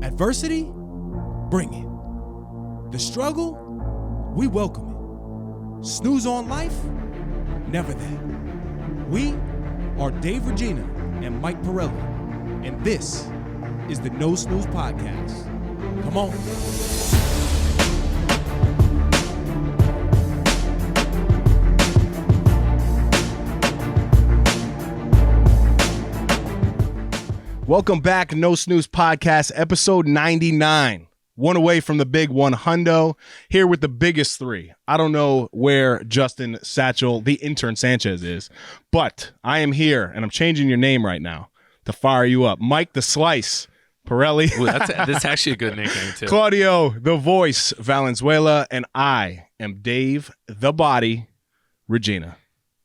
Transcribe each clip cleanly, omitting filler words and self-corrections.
Adversity, bring it. The struggle, we welcome it. Snooze on life, never that. We are Dave Regina and Mike Pirelli, and this is the No Snooze Podcast. Come on. Welcome back, No Snooze Podcast, episode 99. One away from the big 100. Here with the biggest three. I don't know where Justin Satchel, the intern Sanchez, is, but I am here, and I'm changing your name right now to fire you up. Mike the Slice Pirelli. Ooh, that's actually a good nickname, too. Claudio the Voice Valenzuela, and I am Dave the Body Regina.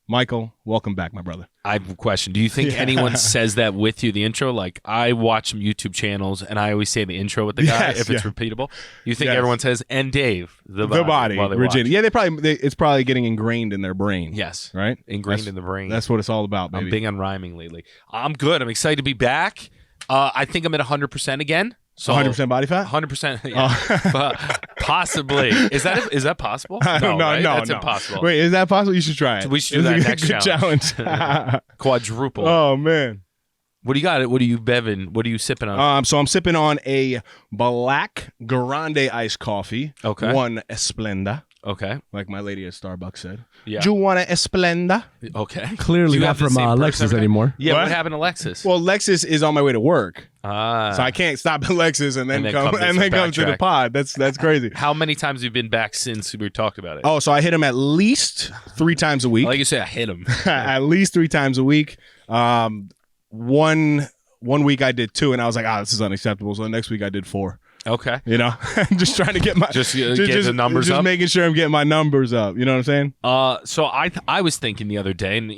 Michael, welcome back, my brother. I have a question. Do you think anyone says that with you, the intro? Like, I watch some YouTube channels, and I always say the intro with the guy if it's repeatable. You think everyone says, and Dave, the body Regina. Yeah, it's probably getting ingrained in their brain. Yes. Right? Ingrained in the brain. That's what it's all about, baby. I'm big on rhyming lately. I'm good. I'm excited to be back. I think I'm at 100% again. So 100% body fat? 100%, yeah. Possibly. Is that possible? No, that's impossible. Wait, is that possible? You should try it. We should do that next challenge. Quadruple. Oh, man. What do you got? What are you beving? What are you sipping on? So I'm sipping on a black grande iced coffee. Okay. One Esplenda. Okay. Like my lady at Starbucks said. Yeah. Do you want an Esplenda? Okay. Clearly not from Lexus anymore. Yeah, what happened to Lexus? Well, Lexus is on my way to work. So Ah. I can't stop at Lexus and then come to the pod. That's crazy. How many times have you been back since we talked about it? Oh, so I hit him at least 3 times a week. Like you say, I hit him. At least 3 times a week. One week I did 2, and I was like, this is unacceptable. So the next week I did 4. Okay. You know, just trying to get my get the numbers up. Just making sure I'm getting my numbers up. You know what I'm saying? So I was thinking the other day, and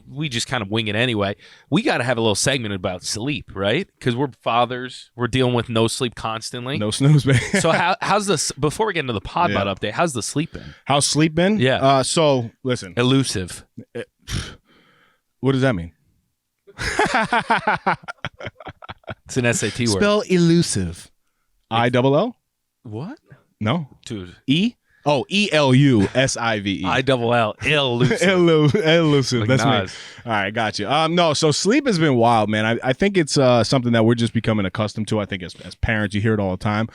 we just kind of wing it anyway. We got to have a little segment about sleep, right? Because we're fathers, we're dealing with no sleep constantly. No snooze, baby. So how's this? Before we get into the pod update, how's the sleep been? How's sleep been? Yeah. So listen, Elusive. What does that mean? It's an SAT word. Spell elusive. I-double-L? What? No. Dude. E? Oh, E-L-U-S-I-V-E. I-double-L. Elusive. Elusive. Like That's Nas. me. All right, got you. No, so sleep has been wild, man. I think it's something that we're just becoming accustomed to. I think as parents, you hear it all the time.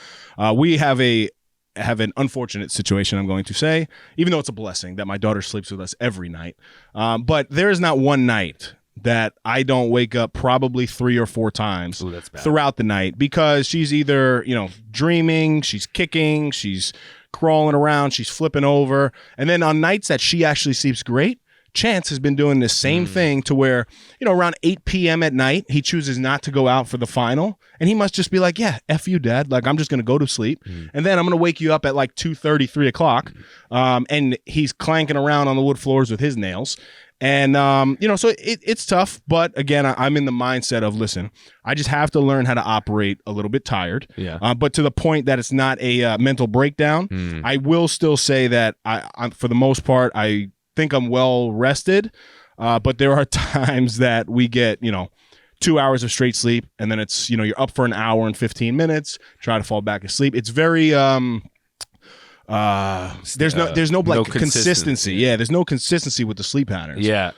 We have an unfortunate situation, I'm going to say, even though it's a blessing that my daughter sleeps with us every night. But there is not one night that I don't wake up probably 3 or 4 times throughout the night because she's either, dreaming, she's kicking, she's crawling around, she's flipping over. And then on nights that she actually sleeps great, Chance has been doing the same thing to where, around 8 p.m. at night, he chooses not to go out for the final. And he must just be like, yeah, F you, Dad. Like, I'm just going to go to sleep. And then I'm going to wake you up at like 2:30, 3 o'clock. And he's clanking around on the wood floors with his nails. And, so it's tough. But again, I'm in the mindset of, listen, I just have to learn how to operate a little bit tired. Yeah. But to the point that it's not a mental breakdown. I will still say that I for the most part, I think I'm well rested. But there are times that we get, 2 hours of straight sleep. And then it's, you're up for an hour and 15 minutes, try to fall back asleep. It's very... there's no consistency. Yeah, there's no consistency with the sleep patterns. Yeah,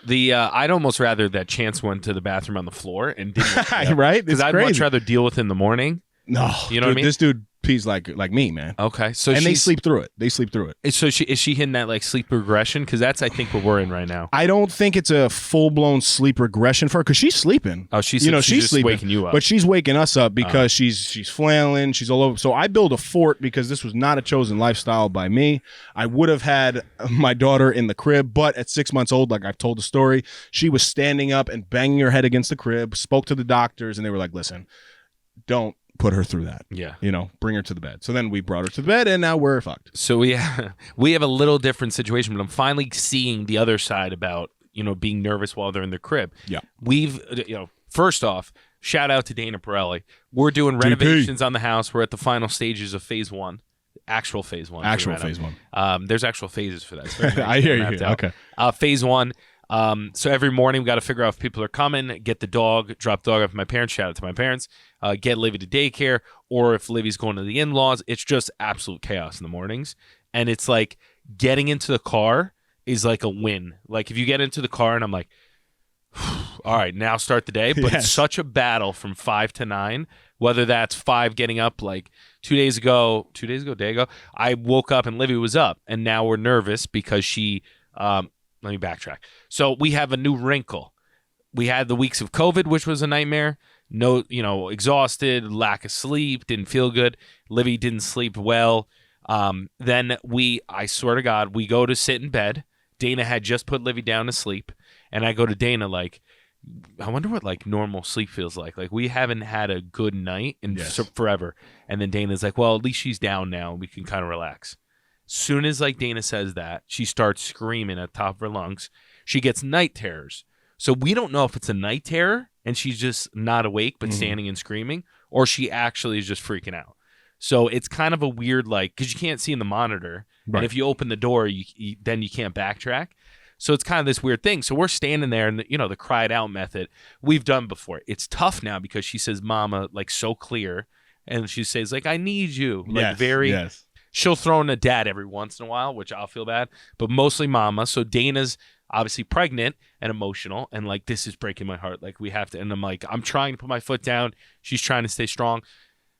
I'd almost rather that Chance went to the bathroom on the floor and didn't. Right? Because I'd much rather deal with it in the morning. No, you know what I mean? This dude pees like me, man. Okay, so they sleep through it. So is she hitting that like sleep regression? Because that's I think what we're in right now. I don't think it's a full blown sleep regression for her because she's sleeping. Oh, she's she's sleeping, waking you up, but she's waking us up because she's flailing, she's all over. So I build a fort because this was not a chosen lifestyle by me. I would have had my daughter in the crib, but at 6 months old, like I've told the story, she was standing up and banging her head against the crib. Spoke to the doctors, and they were like, "Listen, don't put her through that. Yeah. Bring her to the bed." So then we brought her to the bed, and now we're fucked. So we have a little different situation, but I'm finally seeing the other side about, being nervous while they're in their crib. Yeah. We've, first off, shout out to Dana Pirelli. We're doing renovations on the house. We're at the final stages of phase 1. Actual phase 1. Actual phase 1. There's actual phases for that. So I hear you. Okay. Phase 1. So every morning we got to figure out if people are coming, get the dog, drop the dog off at my parents, shout out to my parents, get Livy to daycare, or if Livy's going to the in-laws. It's just absolute chaos in the mornings. And it's like getting into the car is like a win. Like if you get into the car and I'm like, all right, now start the day. But It's such a battle from 5 to 9, whether that's 5 getting up like 2 days ago, day ago, I woke up and Livy was up. And now we're nervous because she, let me backtrack. So we have a new wrinkle. We had the weeks of COVID, which was a nightmare. No, exhausted, lack of sleep, didn't feel good. Livy didn't sleep well. Then I swear to God, we go to sit in bed. Dana had just put Livy down to sleep. And I go to Dana like, I wonder what like normal sleep feels like. Like we haven't had a good night in forever. And then Dana's like, well, at least she's down now. We can kind of relax. Soon as like Dana says that, she starts screaming at the top of her lungs. She gets night terrors. So we don't know if it's a night terror and she's just not awake but standing and screaming, or she actually is just freaking out. So it's kind of a weird like, because you can't see in the monitor. Right. And if you open the door, then you can't backtrack. So it's kind of this weird thing. So we're standing there and, the cried out method we've done before. It's tough now because she says mama like so clear. And she says like, I need you. Like Yes. She'll throw in a dad every once in a while, which I'll feel bad. But mostly mama. So Dana's obviously pregnant and emotional. And like, this is breaking my heart. Like we have to. And I'm like, I'm trying to put my foot down. She's trying to stay strong.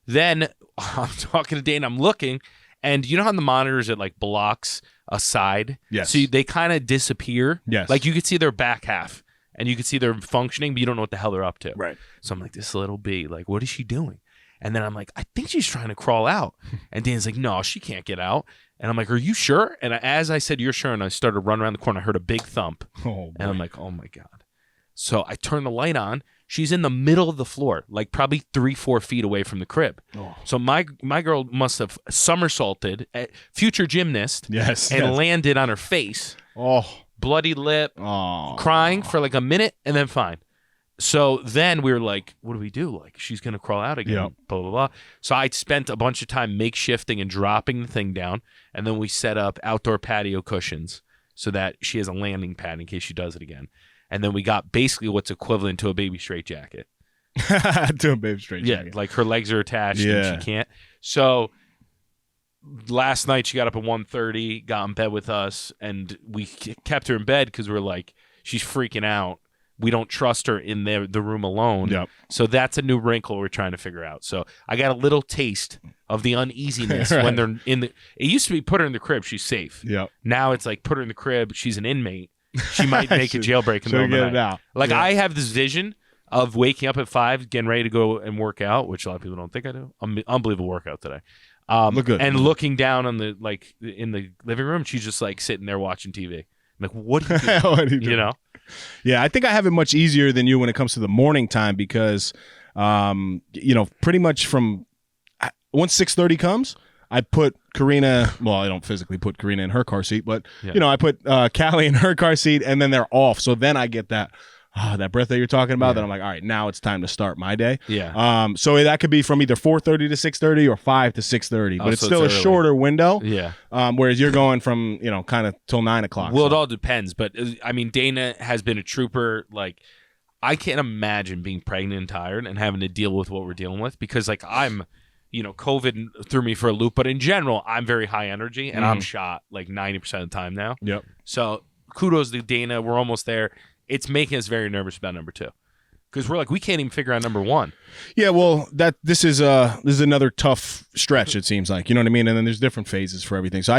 Then I'm talking to Dana. I'm looking. And you know how the monitors it like blocks a side? Yes. So they kind of disappear. Yes. Like you could see their back half and you could see they're functioning, but you don't know what the hell they're up to. Right. So I'm like, this little bee, like, what is she doing? And then I'm like, I think she's trying to crawl out. And Dan's like, no, she can't get out. And I'm like, are you sure? And as I said, you're sure. And I started to run around the corner. I heard a big thump. Oh, and I'm like, oh my God. So I turn the light on. She's in the middle of the floor, like probably 3-4 feet away from the crib. Oh. So my girl must have somersaulted, future gymnast, and landed on her face. Oh, bloody lip, crying for like a minute, and then fine. So then we were like, what do we do? Like, she's going to crawl out again, blah, blah, blah. So I spent a bunch of time makeshifting and dropping the thing down, and then we set up outdoor patio cushions so that she has a landing pad in case she does it again. And then we got basically what's equivalent to a baby straitjacket. To a baby straitjacket. Yeah, like her legs are attached and she can't. So last night she got up at 1:30, got in bed with us, and we kept her in bed because we're like, she's freaking out. We don't trust her in the room alone. Yep. So that's a new wrinkle we're trying to figure out. So I got a little taste of the uneasiness when they're in the. It used to be put her in the crib, she's safe. Yep. Now it's like put her in the crib, she's an inmate. She might make a jailbreak in the middle of the night. Like I have this vision of waking up at 5, getting ready to go and work out, which a lot of people don't think I do. Unbelievable workout today. Look good. And looking down on the in the living room, she's just like sitting there watching TV. I'm like, what are you doing? What are you doing? You know? Yeah, I think I have it much easier than you when it comes to the morning time because, pretty much from once 6:30 comes, I put Karina. Well, I don't physically put Karina in her car seat, but I put Callie in her car seat, and then they're off. So then I get that breath that you're talking about. Then I'm like, all right, now it's time to start my day. Yeah. So that could be from either 4:30 to 6:30 or 5 to 6:30, but it's still a shorter window. Yeah. Whereas you're going from kind of till 9 o'clock. Well, it all depends, but I mean, Dana has been a trooper. Like, I can't imagine being pregnant and tired and having to deal with what we're dealing with because, like, I'm. COVID threw me for a loop, but in general, I'm very high energy and I'm shot like 90% of the time now. Yep. So kudos to Dana. We're almost there. It's making us very nervous about number 2 because we're like, we can't even figure out number 1. Yeah. Well, this is another tough stretch. It seems like, you know what I mean? And then there's different phases for everything. So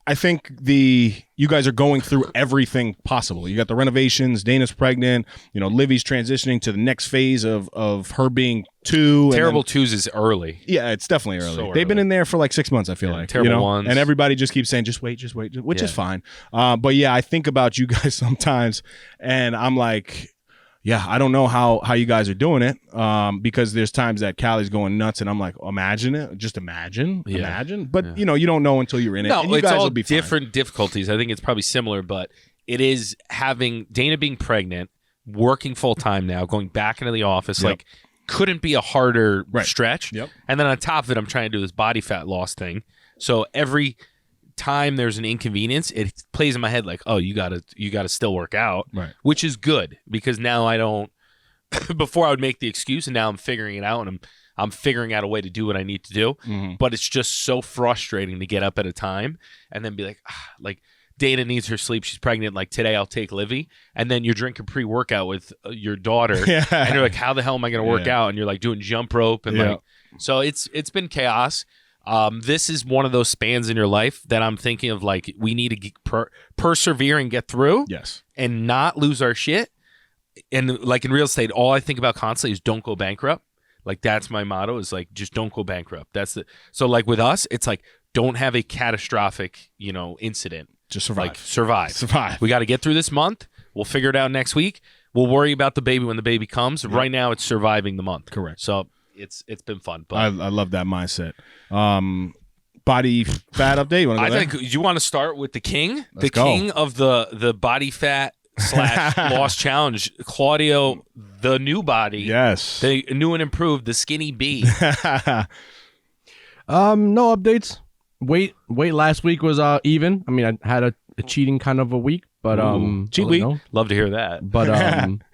I think you guys are going through everything possible. You got the renovations, Dana's pregnant, Livy's transitioning to the next phase of her being 2. Terrible 2s is early. Yeah, it's definitely early. So They've been in there for like 6 months, I feel like. Terrible ones. And everybody just keeps saying, just wait, which is fine. But yeah, I think about you guys sometimes and I'm like, yeah, I don't know how you guys are doing it because there's times that Callie's going nuts and I'm like, imagine it. Just imagine. But, you don't know until you're in it. No, and you it's guys all will be different fine. difficulties. I think it's probably similar, but it is having Dana being pregnant, working full time now, going back into the office, like couldn't be a harder stretch. Yep. And then on top of it, I'm trying to do this body fat loss thing. So every time there's an inconvenience, it plays in my head like, oh, you gotta still work out, Right. which is good because now I don't. Before I would make the excuse, and now I'm figuring it out, and I'm figuring out a way to do what I need to do. Mhm. But it's just so frustrating to get up at a time and then be like Dana needs her sleep. She's pregnant. Like today, I'll take Livy, and then you're drinking pre-workout with your daughter, Yeah. and you're like, how the hell am I going to work out? And you're like doing jump rope and like, so it's been chaos. This is one of those spans in your life that I'm thinking of. Like we need to persevere and get through, Yes. and not lose our shit. And like in real estate, all I think about constantly is don't go bankrupt. Like that's my motto is like, just don't go bankrupt. So like with us, it's like, don't have a catastrophic, incident. Just survive. Like survive. Survive. We got to get through this month. We'll figure it out next week. We'll worry about the baby when the baby comes. Right now it's surviving the month. Correct. So it's been fun. But I love that mindset. Body fat update. You wanna go I there? think you want to start with the king, Let's go. king of the body fat / loss challenge, Claudio, the new body. Yes. The new and improved, the skinny bee. No updates. Weight last week was even. I mean, I had a cheating kind of a week, but Cheat week. Love to hear that. But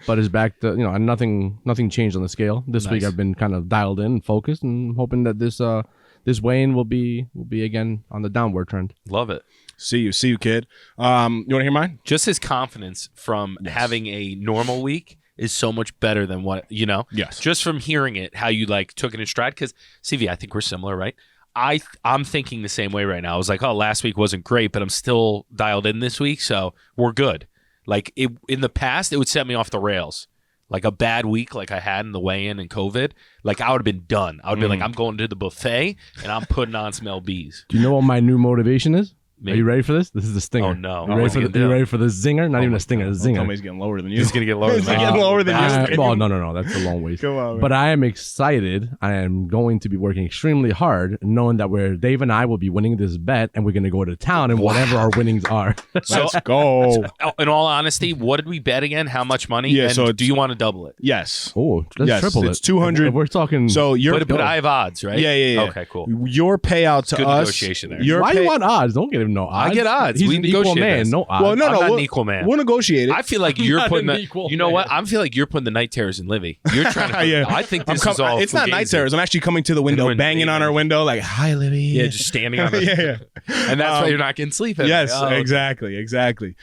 but it's back to nothing changed on the scale. This week I've been kind of dialed in and focused, and hoping that this weigh-in will be again on the downward trend. Love it. See you, kid. You want to hear mine? Just his confidence from having a normal week is so much better than what, Yes. Just from hearing it, how you like took it in stride. Because CV, I think we're similar, right? I'm thinking the same way right now. I was like, oh, last week wasn't great, but I'm still dialed in this week, so we're good. Like in the past, it would set me off the rails. Like a bad week like I had in the weigh-in and COVID, like I would have been done. I would be like, I'm going to the buffet and I'm putting on some LBs. Do you know what my new motivation is? Me. Are you ready for this? This is the stinger. Oh, no. You ready for the zinger? Not even a stinger, a Tell me zinger. he's getting lower than you. He's going to get lower He's than getting that. lower than you. Well, no. That's a long ways. Come on, man. But I am excited. I am going to be working extremely hard, knowing that Dave and I will be winning this bet, and we're going to go to town and whatever our winnings are. Let's go. In all honesty, what did we bet again? How much money? Yeah, and so do you want to double it? Yes. Oh, let's Yes, triple it. it's 200. If we're talking. So But I have odds, right? Yeah. Okay, cool. Your payout to Good us. negotiation there. why do you want odds? Don't give him no odds. I get odds. He's We an equal negotiate man. this. No odds. Well, no, I'm not an we'll, equal man. We'll negotiate it. I feel like you're Not putting an the. equal You know what? man. I feel like you're putting the night terrors in Livy. You're trying to. Yeah. I think this is all. It's not night fugazi. terrors. I'm actually coming to the window, When banging on our window, like, "Hi, Libby." Yeah, just standing on the. yeah. And that's why you're not getting sleep. Yes, exactly.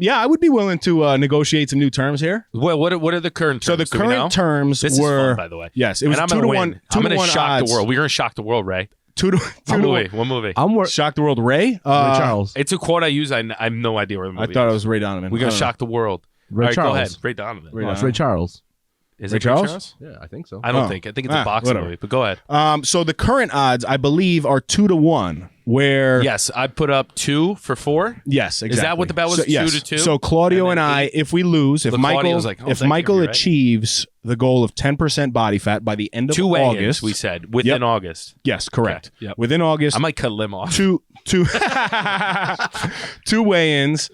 Yeah, I would be willing to negotiate some new terms here. What are the current terms? So the Do we know? current terms This were, is fun, by the way. yes, it was and I'm 2 gonna to win. 1. I'm going to 1 shock odds. the world. We're going to shock the world, Ray. 2 to What 1. movie? Shock the world, Ray. Ray Charles. It's a quote I use. I have no idea where the I movie thought is. it was Ray Donovan. We're going to shock the world. Ray All right, Charles. go ahead. Ray Donovan. Ray Oh, it's Ray Charles. Is Ray it Charles? Yeah, I think so. I don't Oh. think. I think it's a boxing whatever. movie, but go ahead. So the current odds, I believe, are 2 to 1. Where Yes, I put up 2 for 4. yes, exactly. Is that what the bet was? So, 2 yes. to 2? So Claudio And and then I, if we lose, if But Michael, Claudio's like, oh, if that could Michael be right. achieves the goal of 10% body fat by the end of 2 weigh-ins, August, we said, within Yep. August. yes, correct. Okay, yep. Within August, I might cut Lim off. two weigh-ins.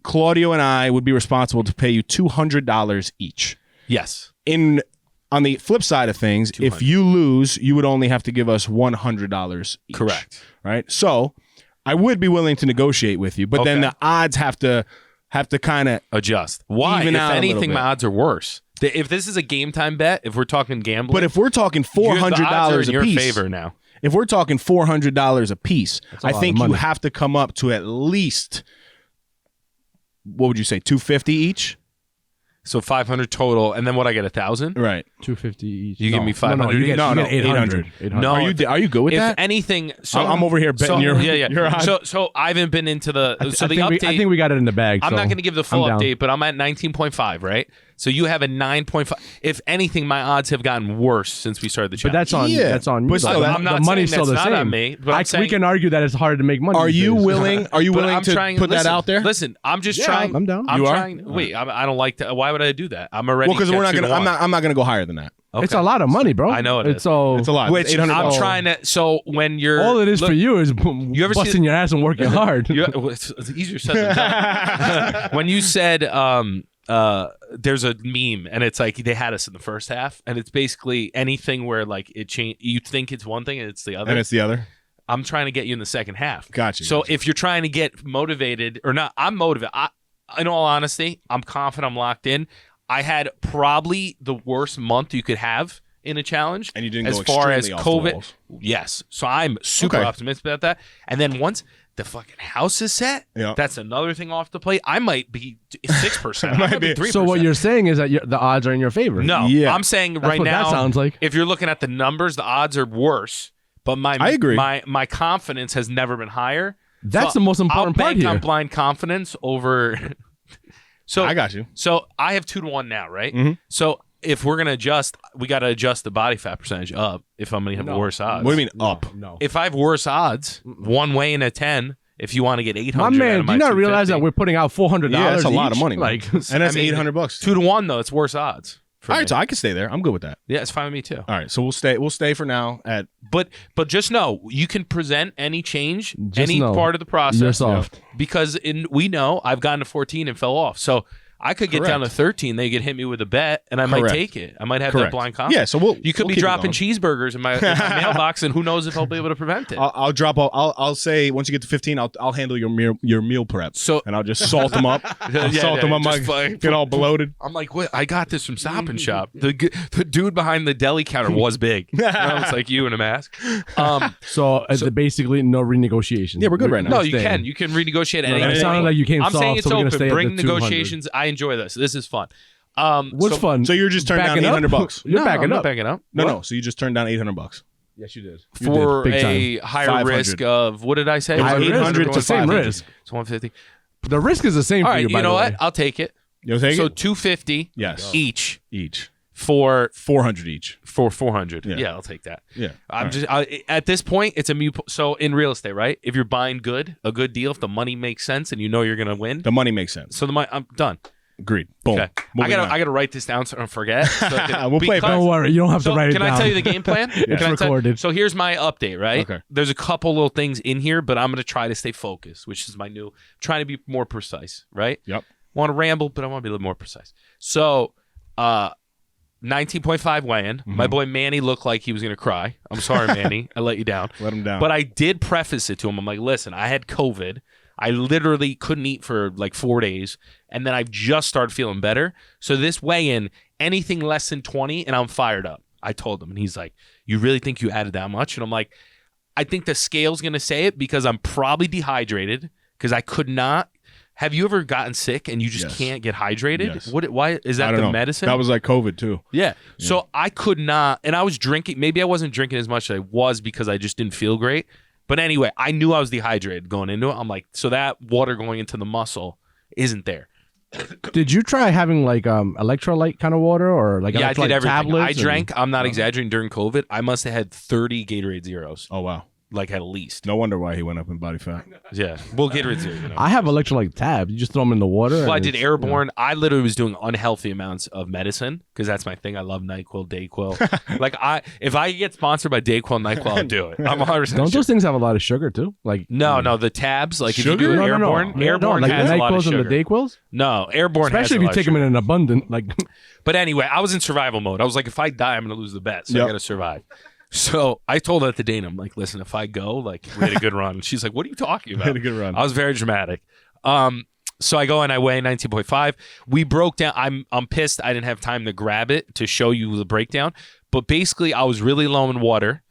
Claudio and I would be responsible to pay you $200 each. Yes. On the flip side of things, if you lose, you would only have to give us $100 each. Correct. Right? So I would be willing to negotiate with you, but then Okay. the odds have to kind of Adjust. Why? Even If out a little anything, my bit. odds are worse. If this is a game time bet, if we're talking gambling, But if we're talking the odds are $400 in a your piece, favor now. if we're talking $400 a piece, a I lot think of you money. have to come up to at least, what would you say, $250 each? So 500 total, and then what? I get 1,000. Right. 250 each. You give me 500 No, you each? get, No, you no, get 800. 800. No, Are you good with If that? anything, so I'm over here betting your odds. So I haven't been into the I the think update. I think we got it in the bag. I'm so not going to give the full I'm down. update, but I'm at 19.5, right? So you have a 9.5. If anything, my odds have gotten worse since we started the But challenge. that's on you. But still, though. I'm not the money's saying still the that's same. not on me, but I'm we saying- can argue that it's hard to make money. Are these you days. willing? Are you But willing I'm to trying, put listen, that out there? Listen, I'm just Yeah, trying. I'm down. I'm You are? trying. Wait, I don't like to. Why would I do that? I'm already. Well, because we're not got gonna. 2 to 1. I'm not gonna go higher than that. It's Okay. a lot of money, bro. I know it is. It's all. It's a lot. Which It's $800. I'm trying to. So when you're All it is look, for you is ever see- busting your ass and working hard. well, it's easier said than done. When you said there's a meme and it's like they had us in the first half and it's basically anything where like it change. You think it's one thing and it's the other. And it's the other. I'm trying to get you in the second half. Gotcha. So if you're trying to get motivated or not, I'm motivated. In all honesty, I'm confident I'm locked in. I had probably the worst month you could have in a challenge. And you didn't as go far as extremely off the COVID. walls. Yes. So I'm super optimistic about that. And then once the fucking house is set, that's another thing off the plate. I might be 6%. I might be 3%. So what you're saying is that the odds are in your favor. No, I'm saying That's right what now, that sounds like. if you're looking at the numbers, the odds are worse. But I agree. My confidence has never been higher. That's the most important part here. I'll bank on blind confidence over. So I got you. So I have 2-1 now, right? Mm-hmm. So if we're gonna adjust, we got to adjust the body fat percentage up. If I'm gonna have worse odds. What do you mean up? No. If I have worse odds, one way in a 10. If you want to get 800, My man, do you not realize that we're putting out $400? Yeah, that's a lot of each? money, man. Like, and that's $800. 2-1 though. It's worse odds. All right, so I can stay there. I'm good with that. Yeah, it's fine with me too. All right, so we'll stay for now at. But just know you can present any change, Just any know part of the process. you're soft. Because we know I've gotten to 14 and fell off. So I could get down to 13. They could hit me with a bet, and I might take it. I might have that blind confidence. Yeah, so you could be dropping cheeseburgers in my mailbox, and who knows if I'll be able to prevent it. I'll say once you get to 15, I'll handle your meal prep. So and I'll just salt them up. Salt them up. Get all bloated. I'm like, what? I got this from Stop and Shop. The dude behind the deli counter was big. It's like you in a mask. So basically no renegotiations. Yeah, we're good right now. No, you can renegotiate at any point. It sounded like you came I'm soft, saying it's so we're gonna open. stay Bring at the 200. negotiations. I enjoy this. This is fun. What's fun? So you're just turning down Backing up? $800. You're backing I'm not up. backing up. No. So you just turned down $800. Yes, you did. For Big a time. higher 500. risk of what did I say? Higher risk. 800 It's to the same 500. risk. It's 150. The risk is the same All for right, you. you by know the what? way. I'll take it. You'll take So it? $250 Yes. each for 400 each. for 400. Yeah. Yeah, I'll take that. Yeah. I'm just at this point it's a so in real estate, right? If you're buying a good deal, if the money makes sense and you know you're going to win. The money makes sense. So the money, I'm done. Agreed. Boom. Okay. I gotta write this down so I don't forget. So We'll play it back. Don't worry, you don't have to write it Can down. I tell you the game plan? It's Can I tell- recorded. So here's my update, right? Okay. There's a couple little things in here, but I'm gonna try to stay focused, which is my new trying to be more precise, right? Yep. Want to ramble, but I want to be a little more precise. So 19.5 weigh-in. Mm-hmm. My boy Manny looked like he was gonna cry. I'm sorry, Manny. I let you down. Let him down. But I did preface it to him. I'm like, listen, I had COVID. I literally couldn't eat for like 4 days, and then I just started feeling better. So this weigh-in, anything less than 20, and I'm fired up. I told him, and he's like, you really think you added that much? And I'm like, I think the scale's going to say it because I'm probably dehydrated because I could not. Have you ever gotten sick and you just can't get hydrated? Yes. Why is that I don't know. medicine? That was like COVID too. Yeah. So I could not, and I was drinking. Maybe I wasn't drinking as much as I was because I just didn't feel great. But anyway, I knew I was dehydrated going into it. I'm like, so that water going into the muscle isn't there. Did you try having like electrolyte kind of water or like Yeah, I electrolyte did everything. tablets? I drank. I'm not exaggerating. During COVID, I must have had 30 Gatorade Zeros, Oh wow. like at least. No wonder why he went up in body fat. Yeah. Well, Gatorade Zero. You know. I have electrolyte tabs. You just throw them in the water. Well, I and did it's, airborne. I literally was doing unhealthy amounts of medicine because that's my thing. I love NyQuil, Dayquil. Like if I get sponsored by Dayquil, NyQuil, I'll do it. I'm 100%. Don't sure. those things have a lot of sugar too? Like No, the tabs. Like if you Sugar? do no, airborne, no. airborne like has the a lot of NyQuils sugar. and the Dayquils. No, airborne, Especially if you take them in an abundant. Like But anyway, I was in survival mode. I was like, if I die, I'm going to lose the bet. So Yep. I got to survive. So I told her to Dana, I'm like, listen, if I go, like, we had a good run. She's like, what are you talking about? Had a good run. I was very dramatic. So I go and I weigh 19.5. We broke down. I'm pissed I didn't have time to grab it to show you the breakdown. But basically, I was really low in water.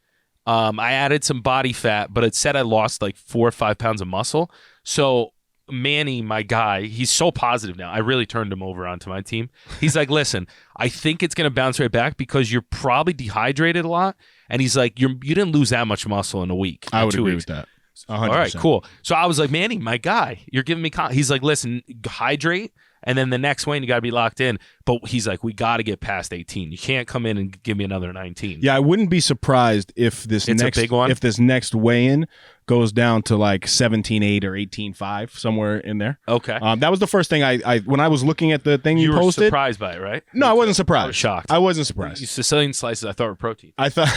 I added some body fat, but it said I lost like 4 or 5 pounds of muscle. So Manny, my guy, he's so positive now. I really turned him over onto my team. He's like, listen, I think it's going to bounce right back because you're probably dehydrated a lot. And he's like, you didn't lose that much muscle in a week. I would 2 agree weeks. with that. 100%. All right, cool. So I was like, Manny, my guy, you're giving me he's like, listen, hydrate. And then the next weigh-in, you got to be locked in. But he's like, we got to get past 18. You can't come in and give me another 19. Yeah, I wouldn't be surprised if this It's a next big one? if this next weigh-in goes down to like 17.8 or 18.5, somewhere in there. Okay. That was the first thing I when I was looking at the thing you were posted. surprised by it, right? No, I wasn't surprised. I was shocked. I wasn't surprised. Sicilian slices, I thought were protein. I thought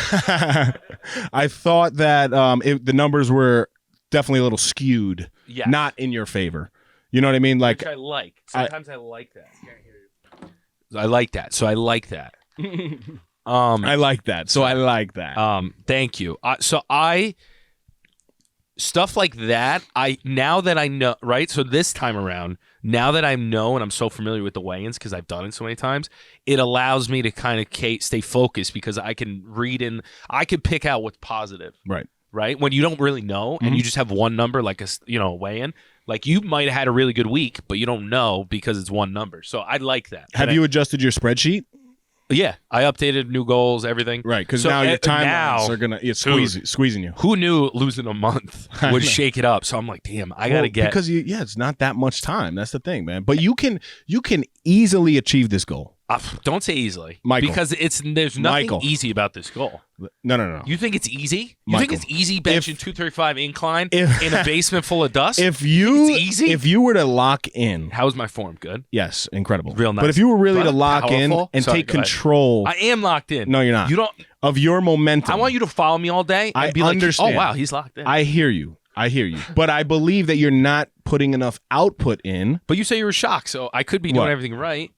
I thought that the numbers were definitely a little skewed, Yes. not in your favor. You know what I mean? Like Which I like. Sometimes I like that. I like that. So I like that. I like that. So I like that. Thank you. So I stuff like that, now that I know, right? So this time around, now that I know and I'm so familiar with the weigh-ins because I've done it so many times, it allows me to kind of stay focused because I can I could pick out what's positive. Right? When you don't really know and you just have one number, like a weigh-in, like you might have had a really good week, but you don't know because it's one number. So I like that. Have you adjusted your spreadsheet? Yeah, I updated new goals, everything. Right, because now your timelines are going to squeezing you. Who knew losing a month would shake it up? So I'm like, damn, I got to get... Because, it's not that much time. That's the thing, man. But you can easily achieve this goal. Don't say easily. Michael. Because there's nothing easy about this goal. No. You think it's easy? You Michael, think it's easy benching 235 incline in a basement full of dust? It's easy? If you were to lock in... How's my form? Good? Yes, incredible. Real nice. But if you were really to lock in and take control... I am locked in. No, you're not. You don't... Of your momentum. I want you to follow me all day and be understand. like, oh, wow, he's locked in. I hear you. But I believe that you're not putting enough output in. But you say you were shocked, so I could be doing everything right.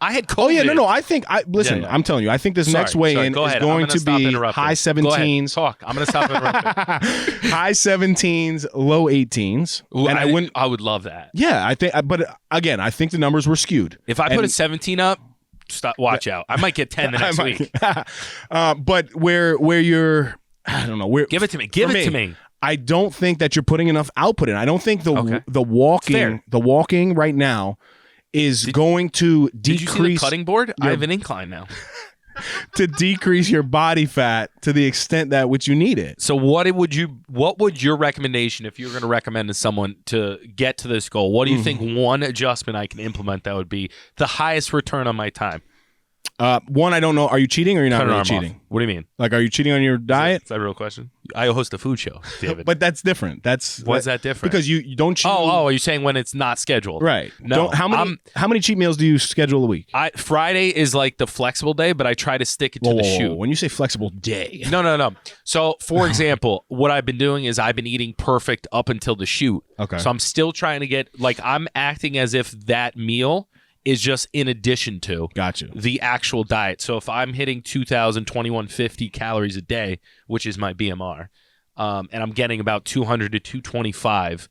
I had COVID. Oh, yeah, no. I think, I'm telling you, I think this next weigh-in is going to be high 17s. Talk. I'm going to stop interrupting. High 17s, low 18s. Ooh, and I would love that. Yeah, I think, but again, I think the numbers were skewed. If I put a 17 up, watch out. I might get 10 the next week. But where you're, I don't know. Give it to me. Give it to me. I don't think that you're putting enough output in. I don't think the walking right now is going to decrease. Did you see the cutting board? I have an incline now. To decrease your body fat to the extent that which you need it. So what would your recommendation, if you were going to recommend to someone to get to this goal, what do you think one adjustment I can implement that would be the highest return on my time? One, I don't know. Are you cheating or you're not really cheating? Off. What do you mean? Like, are you cheating on your diet? Is that a real question? I host a food show, David. But that's different. Why's that different? Because you don't cheat. Oh, are you saying when it's not scheduled? Right. No. How many cheat meals do you schedule a week? Friday is like the flexible day, but I try to stick it to the shoot. When you say flexible day. No. So, for example, what I've been doing is I've been eating perfect up until the shoot. Okay. So I'm still trying to get, I'm acting as if that meal is just in addition to the actual diet. So if I'm hitting 2,021.50 calories a day, which is my BMR, and I'm getting about 200 to 225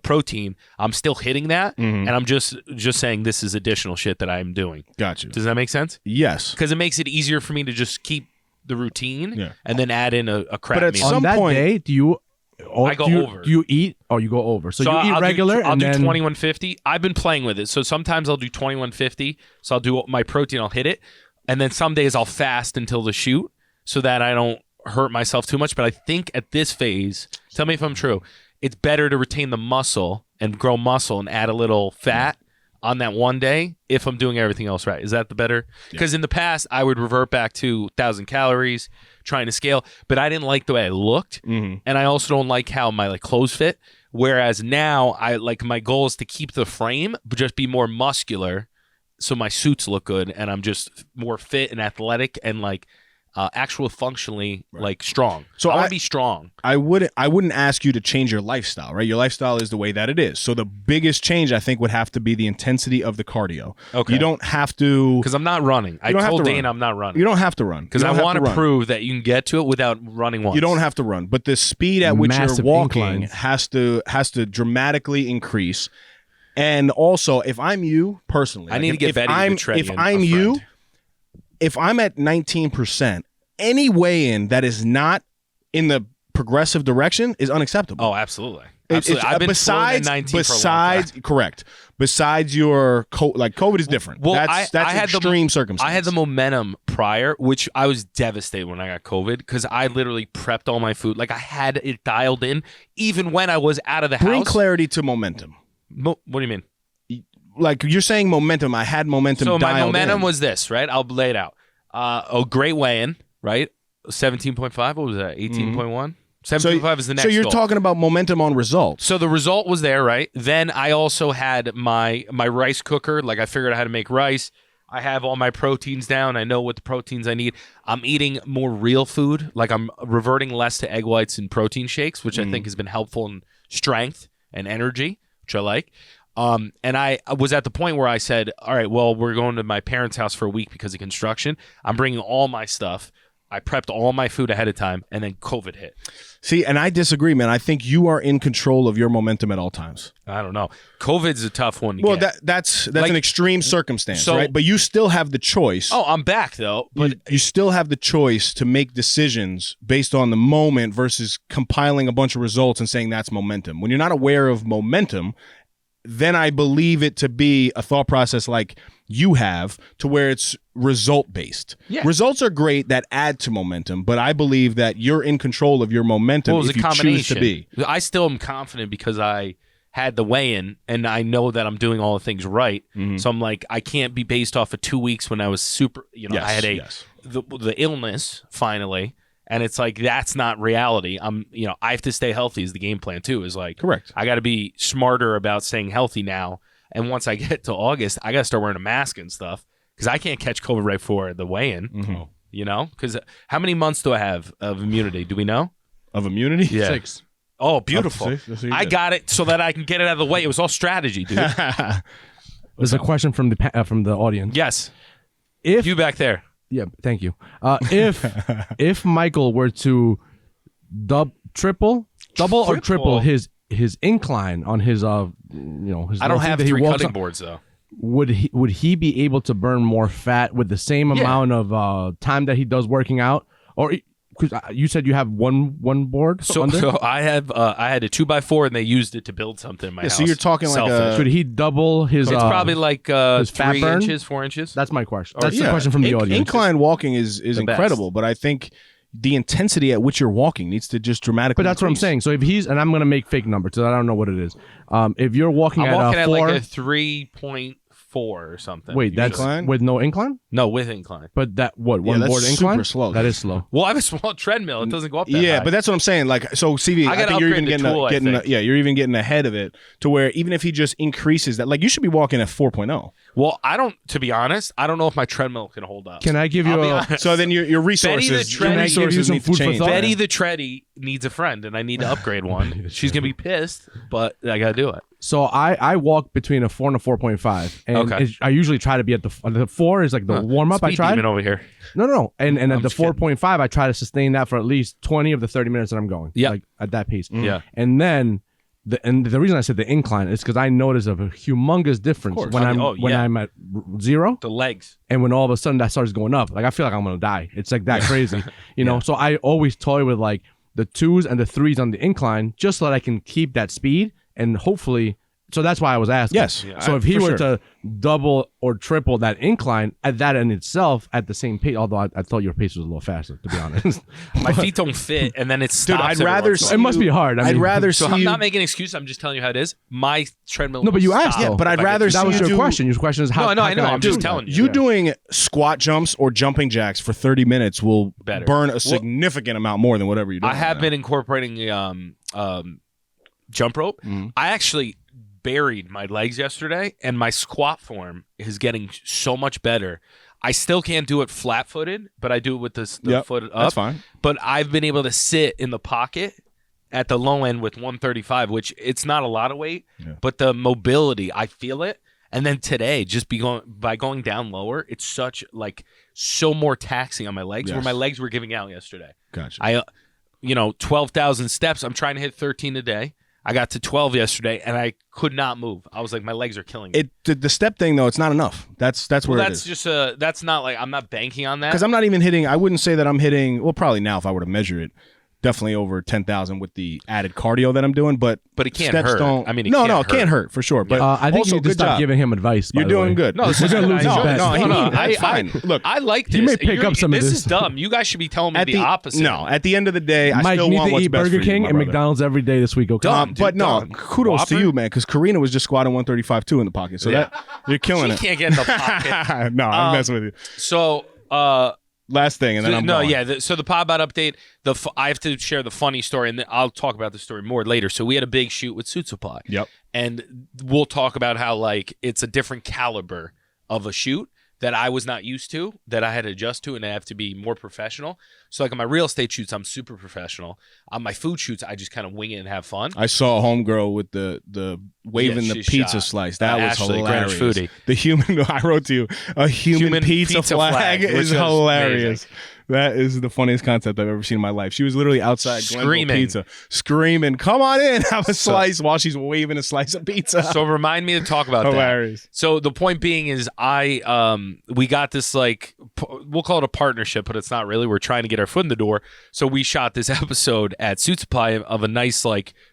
protein, I'm still hitting that, and I'm just saying this is additional shit that I'm doing. Gotcha. Does that make sense? Yes. Because it makes it easier for me to just keep the routine and then add in a crap meal. But at some point, day, do you... I go over. Do you eat? Oh, you go over. So you eat regular. I'll do 2150. I've been playing with it. So sometimes I'll do 2150. So I'll do my protein. I'll hit it, and then some days I'll fast until the shoot so that I don't hurt myself too much. But I think at this phase, tell me if I'm true, it's better to retain the muscle and grow muscle and add a little fat on that one day if I'm doing everything else right. Is that the better? Because in the past, I would revert back to 1,000 calories, trying to scale, but I didn't like the way I looked, and I also don't like how my clothes fit. Whereas now, my goal is to keep the frame, but just be more muscular, so my suits look good, and I'm just more fit and athletic and actual functionally strong. So I want to be strong. I wouldn't ask you to change your lifestyle, right? Your lifestyle is the way that it is. So the biggest change I think would have to be the intensity of the cardio. Okay. You don't have to, because I'm not running. I told Dana I'm not running. You don't have to run because I want to prove that you can get to it without running once. You don't have to run, but the speed at which you're walking has to dramatically increase. And also, if I'm you personally, I need to get Betty to tread. If I'm at 19%, any weigh-in that is not in the progressive direction is unacceptable. Oh, absolutely. I've been besides 19 for a long time. Correct. Besides your COVID is different. Well, that's extreme circumstances. I had the momentum prior, which I was devastated when I got COVID because I literally prepped all my food. I had it dialed in even when I was out of the house. Bring clarity to momentum. What do you mean? You're saying momentum. I had momentum dialed in. So my momentum was this, right? I'll lay it out. A great weigh-in, right? 17.5. What was that? 18.1? 7.5 is the next So you're goal. talking about momentum on results. So the result was there, right? Then I also had my rice cooker. I figured out how to make rice. I have all my proteins down. I know what the proteins I need. I'm eating more real food. I'm reverting less to egg whites and protein shakes, which I think has been helpful in strength and energy, which I like. And I was at the point where I said, all right, well, we're going to my parents' house for a week because of construction. I'm bringing all my stuff. I prepped all my food ahead of time, and then COVID hit. See, and I disagree, man. I think you are in control of your momentum at all times. I don't know. COVID's a tough one to Well, get. that's Like, an extreme circumstance, so- right? But you still have the choice. Oh, I'm back, though. But you still have the choice to make decisions based on the moment versus compiling a bunch of results and saying that's momentum. When you're not aware of momentum, then I believe it to be a thought process like you have, to where it's result based. Yeah. Results are great that add to momentum, but I believe that you're in control of your momentum Well, it was if a you choose to combination. be. I still am confident because I had the weigh-in, and I know that I'm doing all the things right. Mhm. So I'm like, I can't be based off of 2 weeks when I was super. Yes, I had yes. the illness finally, and it's like that's not reality. I have to stay healthy. Is the game plan too? Is like Correct. I got to be smarter about staying healthy now. And once I get to August, I got to start wearing a mask and stuff because I can't catch COVID right before the weigh-in. Mhm. Because how many months do I have of immunity? Do we know? Of immunity? Yeah. 6. Oh, beautiful. Up to 6? I got it so that I can get it out of the way. It was all strategy, dude. There's a question from the audience. Yes. If You back there. Yeah, thank you. If Michael were to double or triple his incline on his his I don't little thing have that he 3 walks cutting on, boards, though. would he be able to burn more fat with the same Yeah. amount of time that he does working out? Or because you said you have one board under? So I have I had a 2x4 and they used it to build something in my house. so you're talking like Selfish. Could he double his? It's probably like his fat 3 burn? inches, 4 inches. That's my question. Or- That's the Yeah. question from the audience. Incline walking is best. incredible, but I think the intensity at which you're walking needs to just dramatically But that's what I'm increase. saying. So if he's, and I'm going to make fake numbers, so I don't know what it is. If you're walking I'm at walking a at 4, like a 3.4 or something. wait, that's Incline? with no incline? No, with incline. But that what Yeah, one that's board incline? super slow. That is slow. Well, I have a small treadmill. It doesn't go up that Yeah, high. but that's what I'm saying. Like, so CV, I I gotta think you're even upgrade the tool, I think. you're even getting ahead of it to where even if he just increases that, like you should be walking at 4.0. Well, to be honest, I don't know if my treadmill can hold up. Can I give you I'll be a? honest. So then your resources, Tread- your Can I give you resources some need to food for change. thought? Betty the Tready needs a friend, and I need to upgrade one. She's gonna be pissed, but I gotta do it. So I walk between a 4 and a 4.5, and Okay. I usually try to be at the 4 is like the warm up. I Speed tried. demon over here. No, and at the just kidding. 4.5, I try to sustain that for at least 20 of the 30 minutes that I'm going. Yeah. like at that pace. Yeah. and then. The reason I said the incline is because I notice a humongous difference course. when I mean, when yeah. I'm at 0 The legs. and when all of a sudden that starts going up. Like I feel like I'm gonna die. It's like that crazy, you know. So I always toy with like the 2s and the 3s on the incline just so that I can keep that speed and hopefully. So that's why I was asking. Yes. Yeah, So if he for were sure. to double or triple that incline at that in itself at the same pace, although I thought your pace was a little faster, to be honest. My feet don't fit, and then it stops. Dude, I'd every rather once in a see It must be hard. I I'd mean- rather So see I'm you. not making an excuse. I'm just telling you how it is. My treadmill. No, but you will asked, stop though. Yeah, but I'd if I rather get- That see was you your do- question. Your question is how. No, I know, how I can know. I'm do just that? telling You Yeah. doing squat jumps or jumping jacks for 30 minutes will Better. burn a significant amount more than whatever you do. I have been incorporating the jump rope. Mhm. I actually buried my legs yesterday, and my squat form is getting so much better. I still can't do it flat-footed, but I do it with the Yep, foot up. That's fine. But I've been able to sit in the pocket at the low end with 135, which it's not a lot of weight, Yeah. but the mobility, I feel it. And then today, just by going down lower, it's so more taxing on my legs, where Yes. my legs were giving out yesterday. Gotcha. I 12,000 steps. I'm trying to hit 13 a day. I got to 12 yesterday, and I could not move. I was like, my legs are killing me. The step thing though, it's not enough. That's where Well, it that's is. just that's not like I'm not banking on that. Because I'm not even hitting. I wouldn't say that I'm hitting. Well, probably now if I were to measure it, definitely over 10,000 with the added cardio that I'm doing. But But it can't steps hurt. Don't. I mean, it no, can't it can't hurt for sure. But I think also you need to good stop job. giving him advice. by You're the doing way. good. No, this We're is gonna lose no, his bet. no, No, no, that's fine. Look, I like this. He may pick up some of This this. is dumb. You guys should be telling me at the opposite. No, at the end of the day, I Mike, still you need want to what's eat best Burger for you, King my and brother. McDonald's every day this week. Okay. Dumb. But no, Done. kudos to Whopper? you, man, because Karina was just squatting 135 too in the pocket. So that you're killing She it. can't get in the pocket. No, I'm messing with you. So, Last thing, and then I'm no, going. yeah. So the Podbot update. I have to share the funny story, and I'll talk about the story more later. So we had a big shoot with Suit Supply. Yep. And we'll talk about how it's a different caliber of a shoot that I was not used to, that I had to adjust to, and I have to be more professional. So on my real estate shoots, I'm super professional. On my food shoots, I just kind of wing it and have fun. I saw a homegirl with the waving Yeah, the she pizza shot. slice. That was Ashley, Greenwich hilarious. Foodie. The human. I wrote to you. A human pizza flag which is was hilarious. amazing. That is the funniest concept I've ever seen in my life. She was literally outside Glenville Screaming. Pizza, screaming, "Come on in, have a slice!" while she's waving a slice of pizza. So remind me to talk about Hilarious. that. So the point being is we got this we'll call it a partnership, but it's not really. We're trying to get our foot in the door. So we shot this episode at Suit Supply of a nice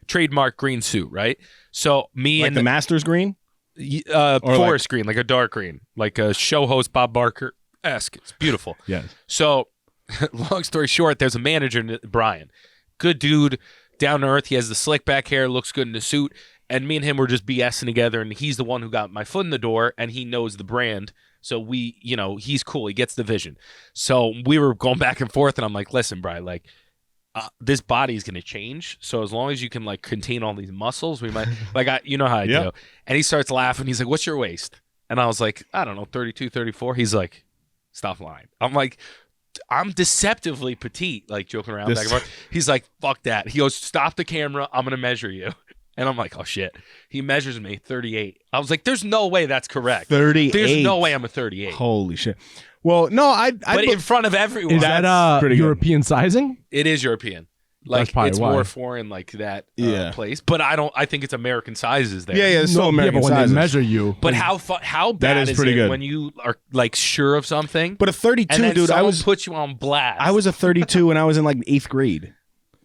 trademark green suit, right? So me Like and the Masters green? forest green, like a dark green, like a show host Bob Barker-esque. It's beautiful. Yes. So long story short, there's a manager, Brian. Good dude, down to earth. He has the slick back hair, looks good in the suit. And me and him were just BSing together, and he's the one who got my foot in the door, and he knows the brand. So he's cool. He gets the vision. So we were going back and forth, and I'm like, listen, Brian, this body is going to change. So as long as you can contain all these muscles, we might you know how I do. And he starts laughing. He's like, what's your waist? And I was like, I don't know, 32, 34. He's like, stop lying. I'm like, I'm deceptively petite, joking around back and forth. He's like, fuck that. He goes, stop the camera. I'm going to measure you. And I'm like, oh shit. He measures me 38. I was like, there's no way that's correct. 38. There's no way I'm a 38. Holy shit. Well, no, but in front of everyone. Is that pretty good. European sizing? It is European. That's probably it's why. more foreign that place. But I think it's American sizes there. Yeah, it's still American but when sizes. they measure you. But how bad is pretty it good. when you are sure of something? But a 32, and then dude, someone put you on blast. I was a 32 when I was in 8th grade.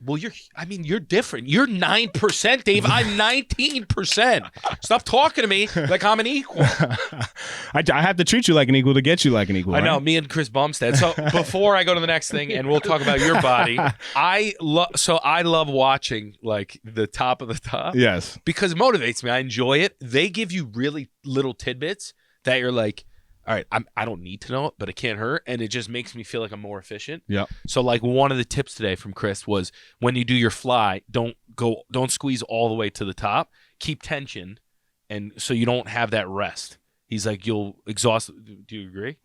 Well, you're different. You're 9%, Dave. I'm 19%. Stop talking to me like I'm an equal. I have to treat you like an equal to get you like an equal. I know, right? me and Chris Bumstead. So before I go to the next thing, and we'll talk about your body, I love watching the top of the top. Yes. Because it motivates me. I enjoy it. They give you really little tidbits that you're like, all right, I don't need to know it, but it can't hurt. And it just makes me feel like I'm more efficient. Yeah. So one of the tips today from Chris was when you do your fly, don't squeeze all the way to the top. Keep tension, and so you don't have that rest. He's like, you'll exhaust. Do you agree?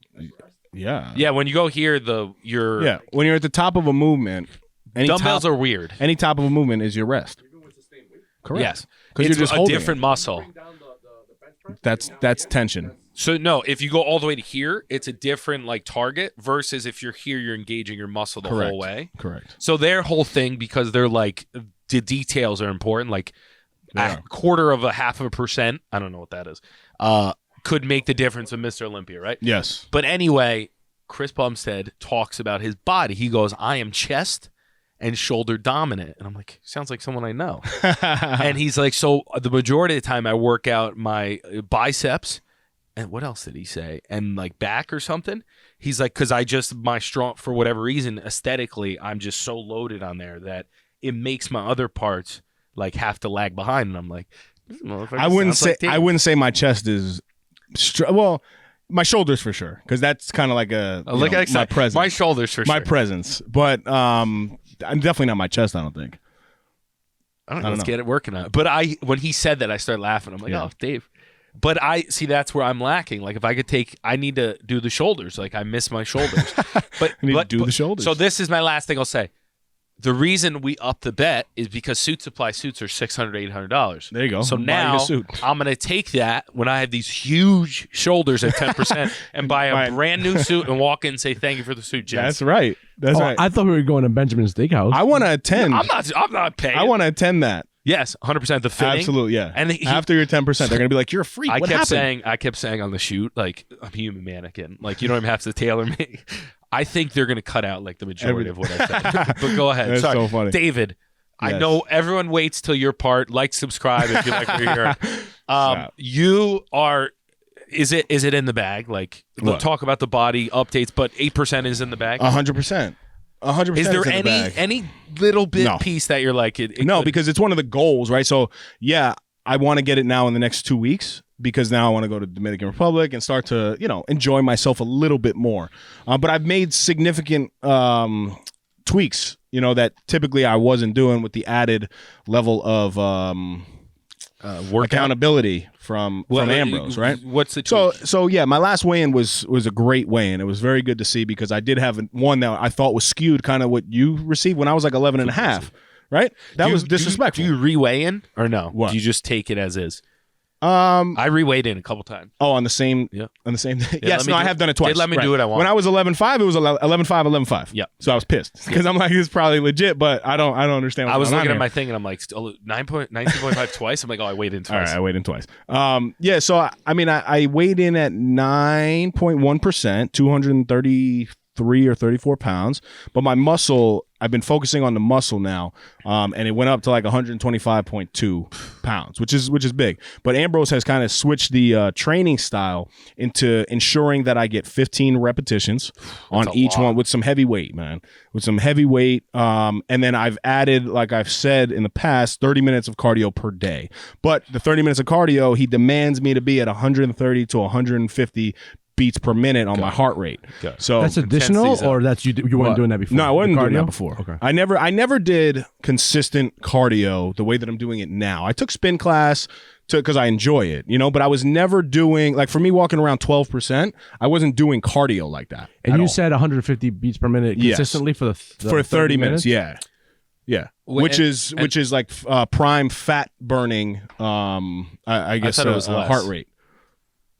Yeah. Yeah. When you go here, when you're at the top of a movement, dumbbells are weird. Any top of a movement is your rest. Correct. Yes. Because It's you're just a holding different muscle. That's tension. So no, if you go all the way to here, it's a different target versus if you're here, you're engaging your muscle the whole way. Correct. So their whole thing, because they're the details are important, a quarter of 0.5%, I don't know what that is, could make the difference with Mr. Olympia, right? Yes. But anyway, Chris Bumstead talks about his body. He goes, I am chest and shoulder dominant. And I'm like, sounds like someone I know. And he's like, so the majority of the time I work out my biceps. And what else did he say? And back or something. He's like, because for whatever reason, aesthetically, I'm just so loaded on there that it makes my other parts have to lag behind. And I'm like, I wouldn't say my chest is, well, my shoulders for sure, because that's kind of my presence. My shoulders for my sure. presence, but I'm definitely not my chest. I don't think. I don't know. Let's get it working on it. But when he said that, I started laughing. I'm like, oh, Dave. But I see that's where I'm lacking. If I could I need to do the shoulders. I miss my shoulders. But I need to do the shoulders. So this is my last thing I'll say. The reason we up the bet is because Suit Supply suits are $600, $800. There you go. So Buy now a suit. I'm going to take that when I have these huge shoulders at 10% and buy a brand new suit and walk in and say, thank you for the suit, gents. That's right. That's right. I thought we were going to Benjamin's Steakhouse. I want to attend. I'm not paying. I want to attend that. Yes, 100% the fitting. Absolutely, yeah. And after your 10%, they're gonna be like, "You're a freak." I What kept happened? saying on the shoot, I'm a human mannequin. You don't even have to tailor me. I think they're gonna cut out the majority of what I said. But go ahead. That's Sorry. so funny, David. I Yes. know everyone waits till your part. Subscribe if you like what you're hearing. You are. Is it in the bag? We'll talk about the body updates, but 8% is in the bag. 100%. 100%. Is there in the bag. any little bit No. piece that you're No, because it's one of the goals, right? So yeah, I want to get it now in the next 2 weeks, because now I want to go to Dominican Republic and start to enjoy myself a little bit more. But I've made significant tweaks, that typically I wasn't doing, with the added level of accountability from Ambrose, right? What's the tweak? So yeah, my last weigh-in was a great weigh-in. It was very good to see, because I did have one that I thought was skewed, kind of what you received when I was 11 and a half, right? That was disrespectful. Do you re-weigh in or no? What? Do you just take it as is? I reweighed in a couple times. Oh, on the same Yeah. on the same day. Yeah, Yes, no, I have done it twice. They let me do it. I want. When I was 11.5, it was 11.5, 11.5. Yeah. So I was pissed because I'm like, it's probably legit, but I don't understand. I was looking at my my thing and I'm like, 19.5 twice. I'm like, oh, I weighed in All twice. right, I weighed in twice. Yeah, so I weighed in at 9.1%, 233 or 34 pounds, but my muscle, I've been focusing on the muscle now, and it went up to like 125.2 pounds, which is big. But Ambrose has kind of switched the training style into ensuring that I get 15 repetitions on each one with some heavy weight, man, with some heavy weight. And then I've added, like I've said in the past, 30 minutes of cardio per day. But the 30 minutes of cardio, he demands me to be at 130 to 150 beats per minute on my heart rate. So That's additional, or that's you weren't doing that before? No, I wasn't doing that Cardio? before. Okay. I never did consistent cardio the way that I'm doing it now. I took spin class because I enjoy it, but I was never doing, like, for me walking around 12%, I wasn't doing cardio like that. And you said 150 beats per minute consistently for the for 30 minutes. Yeah. Which is like prime fat burning I guess thought it was less. heart rate.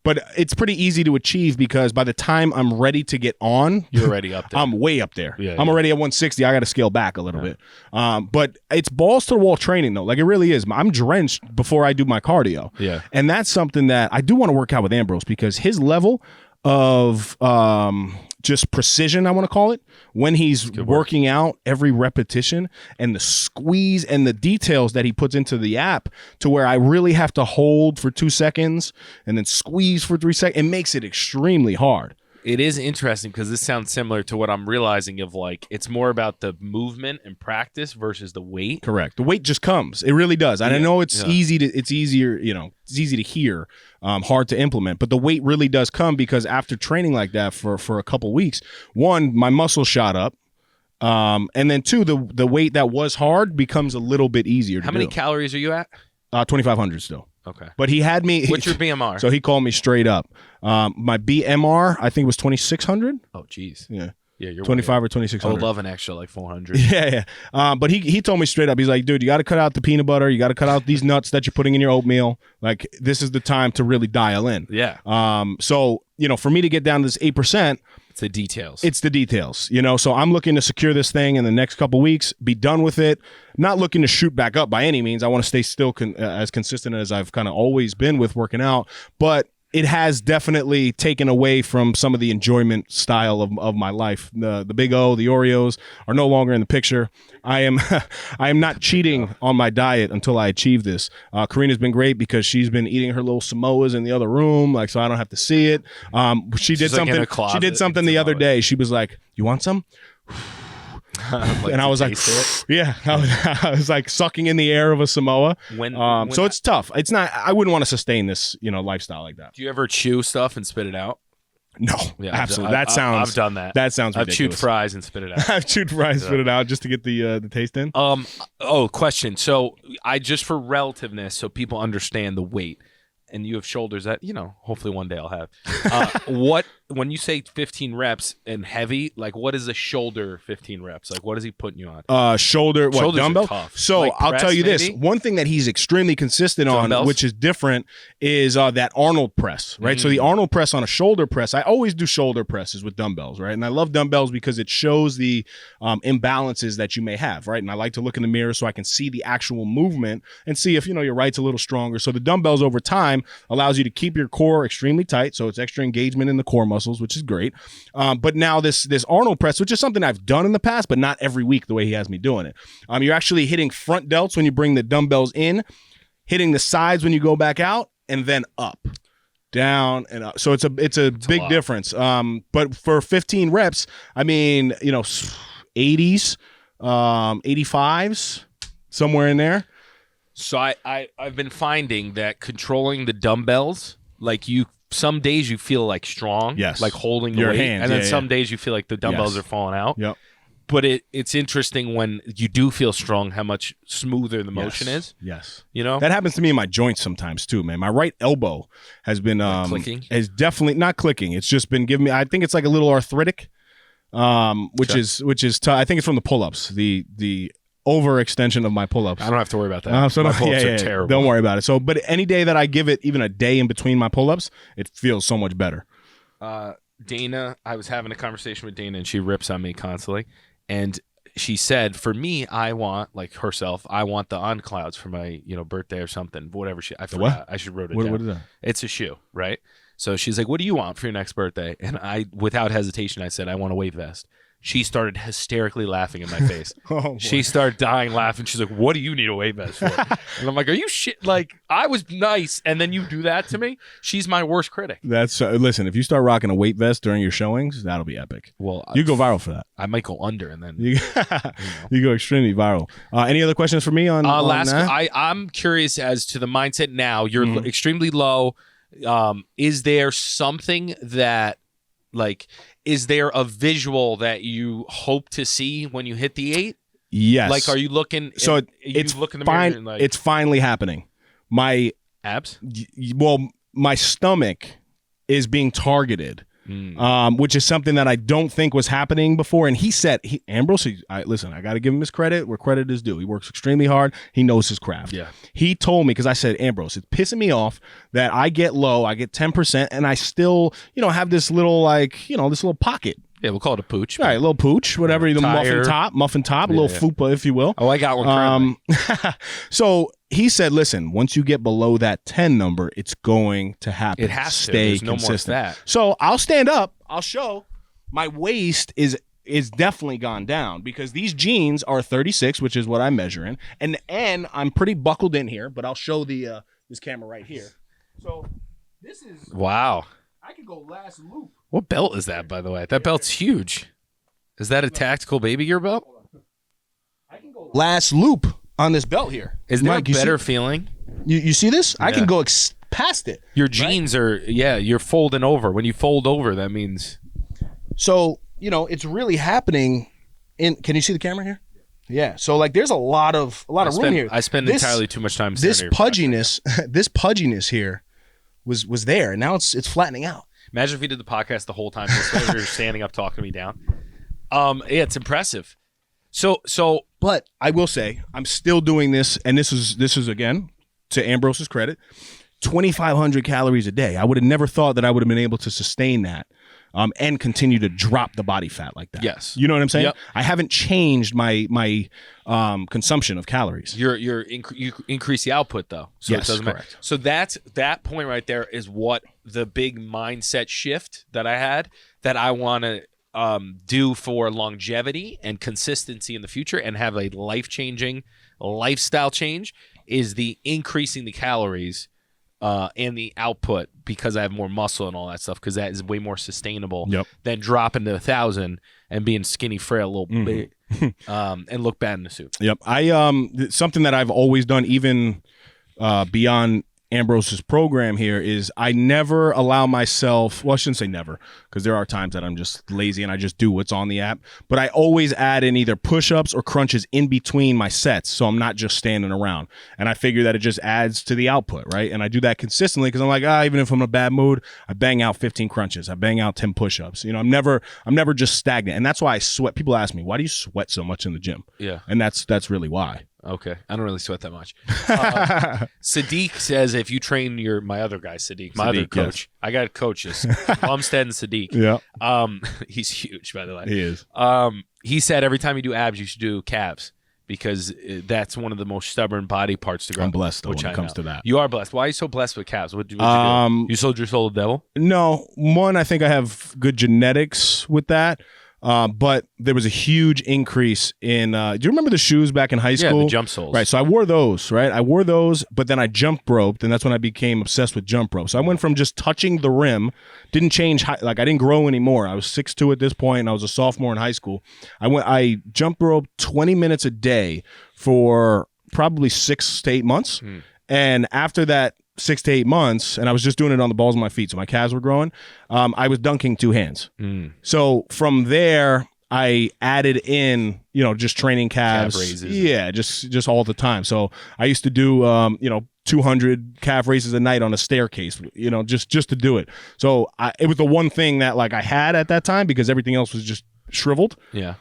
But it's pretty easy to achieve because by the time I'm ready to get on, You're already up there. I'm way up there. Yeah, I'm already at 160. I got to scale back a little bit. But it's balls to the wall training, though. Like, it really is. I'm drenched before I do my cardio. Yeah. And that's something that I do want to work out with Ambrose because his level of just precision, I want to call it, when he's working out every repetition and the squeeze and the details that he puts into the app to where I really have to hold for 2 seconds and then squeeze for 3 seconds. It makes it extremely hard. It is interesting because this sounds similar to what I'm realizing of, like, it's more about the movement and practice versus the weight. Correct. The weight just comes. It really does. And I know it's easy to, it's easier, it's easy to hear, hard to implement, but the weight really does come because after training like that for a couple weeks, one, my muscle shot up. And then two, the weight that was hard becomes a little bit easier to do. How many calories are you at? 2,500 still. Okay. But he had me. What's your BMR? So he called me straight up. My BMR, I think, was 2,600. Oh, geez. Yeah. Yeah, you're 25 or I 2,600. would love an extra like 400. Yeah. But he told me straight up. He's like, dude, you got to cut out the peanut butter. You got to cut out these nuts that you're putting in your oatmeal. Like, this is the time to really dial in. Yeah. So, for me to get down to this 8%, It's the details. it's the details, So I'm looking to secure this thing in the next couple weeks, be done with it. Not looking to shoot back up by any means. I want to stay still as consistent as I've kind of always been with working out, but it has definitely taken away from some of the enjoyment style of my life. The Big O, the Oreos are no longer in the picture. I am not cheating on my diet until I achieve this. Karina's been great because she's been eating her little Samoas in the other room, like, so I don't have to see it. She did like in something. a closet She did something the other day. She was like, "You want some?" And I was like, yeah, I was like sucking in the air of a Samoa. So it's tough. It's not, I wouldn't want to sustain this, lifestyle like that. Do you ever chew stuff and spit it out? No, Yeah, absolutely. I've done that. That sounds I've ridiculous. chewed fries and spit it out. I've chewed fries, spit it out just to get the taste in. Question. So I just for relativeness, so people understand the weight. And you have shoulders that, hopefully one day I'll have. When you say 15 reps and heavy, like, what is a shoulder 15 reps? Like, what is he putting you on? Shoulder, what, Shoulders are dumbbell? tough. So Like I'll press, tell you this. maybe? One thing that he's extremely consistent Dumbbells? on, which is different, is that Arnold press, right? So the Arnold press on a shoulder press, I always do shoulder presses with dumbbells, right? And I love dumbbells because it shows the imbalances that you may have, right? And I like to look in the mirror so I can see the actual movement and see if, your right's a little stronger. So the dumbbells over time allows you to keep your core extremely tight. So it's extra engagement in the core muscles, which is great. But now this Arnold press, which is something I've done in the past, but not every week the way he has me doing it. You're actually hitting front delts when you bring the dumbbells in, hitting the sides when you go back out, and then up, down, and up. So it's a big difference. But for 15 reps, 80s, 85s, somewhere in there. So I've been finding that controlling the dumbbells, like, some days you feel like strong, Yes. like holding the Your weight, hands, and then yeah, some days you feel like the dumbbells Yes. are falling out. Yep. But it's interesting when you do feel strong, how much smoother the motion is. Yes. That happens to me in my joints sometimes too, man. My right elbow has been clicking? Is definitely not clicking. It's just been giving me, I think it's like a little arthritic, which is tough. I think it's from the pull-ups. The overextension of my pull-ups. I don't have to worry about that. So my pull-ups are terrible. Don't worry about it. So, but any day that I give it even a day in between my pull-ups, it feels so much better. Dana, I was having a conversation with Dana, and she rips on me constantly. And she said, for me, I want, like herself, I want the On Clouds for my, birthday or something. Whatever I forgot. What? I should wrote it down. What is that? It's a shoe, right? So she's like, what do you want for your next birthday? And I, without hesitation, I said, I want a weight vest. She started hysterically laughing in my face. She started dying laughing. She's like, what do you need a weight vest for? And I'm like, are you shit? Like, I was nice, and then you do that to me? She's my worst critic. That's listen, if you start rocking a weight vest during your showings, that'll be epic. Well, you go viral for that. I might go under, and then you go extremely viral. Any other questions for me on last? that? I'm curious as to the mindset now. You're extremely low. Is there something that, like, is there a visual that you hope to see when you hit the 8? Yes. Like, are you looking? So it's look in the mirror and like, it's finally happening. My abs. My stomach is being targeted, which is something that I don't think was happening before. And he said, Ambrose, listen, I got to give him his credit where credit is due. He works extremely hard. He knows his craft. Yeah. He told me, because I said, Ambrose, it's pissing me off that I get low, I get 10%, and I still, have this little, this little pocket. Yeah, we'll call it a pooch. All right, a little pooch, whatever, the muffin top, a little fupa, if you will. Oh, I got one currently. So he said, listen, once you get below that 10 number, it's going to happen. It has Stay to. There's consistent. No more fat. So I'll stand up. I'll show. My waist is definitely gone down because these jeans are 36, which is what I measure in. And I'm pretty buckled in here, but I'll show the this camera right here. So this is... Wow. I could go last loop. What belt is that, by the way? That belt's huge. Is that a tactical baby gear belt? I can go last loop on this belt here. Isn't that a better feeling? You see this? Yeah. I can go past it. Your jeans are, you're folding over. When you fold over, that means... So, it's really happening in... Can you see the camera here? Yeah. So, like, there's a lot of room here. I spend entirely too much time... This pudginess here was there, and now it's flattening out. Imagine if we did the podcast the whole time. You're standing up talking to me down. Yeah, it's impressive. So, but I will say I'm still doing this, and this is again to Ambrose's credit, 2,500 calories a day. I would have never thought that I would have been able to sustain that, and continue to drop the body fat like that. Yes, you know what I'm saying. Yep. I haven't changed my consumption of calories. You increase the output though, so yes, it doesn't correct. matter. So that point right there is what the big mindset shift that I had that I want to do for longevity and consistency in the future and have a life-changing lifestyle change is the increasing the calories and the output because I have more muscle and all that stuff because that is way more sustainable than dropping to 1,000 and being skinny, frail, little bit, and look bad in the suit. Yep. Something that I've always done even beyond Ambrose's program here is I never allow myself, well, I shouldn't say never, because there are times that I'm just lazy and I just do what's on the app, but I always add in either push-ups or crunches in between my sets so I'm not just standing around. And I figure that it just adds to the output, right? And I do that consistently because I'm like, even if I'm in a bad mood, I bang out 15 crunches, I bang out 10 push-ups. I'm never just stagnant. And that's why I sweat. People ask me, why do you sweat so much in the gym? Yeah. And that's really why. Okay. I don't really sweat that much. Sadiq says if you train my other guy, Sadiq, my other coach. Yes. I got coaches, Bumstead and Sadiq. Yeah. He's huge, by the way. He is. He said every time you do abs, you should do calves because that's one of the most stubborn body parts to grow. I'm blessed, though, when it comes to that. You are blessed. Why are you so blessed with calves? What you do? You sold your soul to the devil? No. One, I think I have good genetics with that. But there was a huge increase in, do you remember the shoes back in high school? Yeah, the jump soles. Right, so I wore those, right? I wore those, but then I jump roped, and that's when I became obsessed with jump rope. So I went from just touching the rim, didn't change, I didn't grow anymore. I was 6'2" at this point, and I was a sophomore in high school. I jump roped 20 minutes a day for probably 6 to 8 months, and after that, 6 to 8 months, and I was just doing it on the balls of my feet, so my calves were growing. I was dunking 2 hands. So from there, I added in, just training calves. Calf raises. Yeah, just all the time. So I used to do, 200 calf raises a night on a staircase, just to do it. So it was the one thing that I had at that time because everything else was just shriveled. Yeah.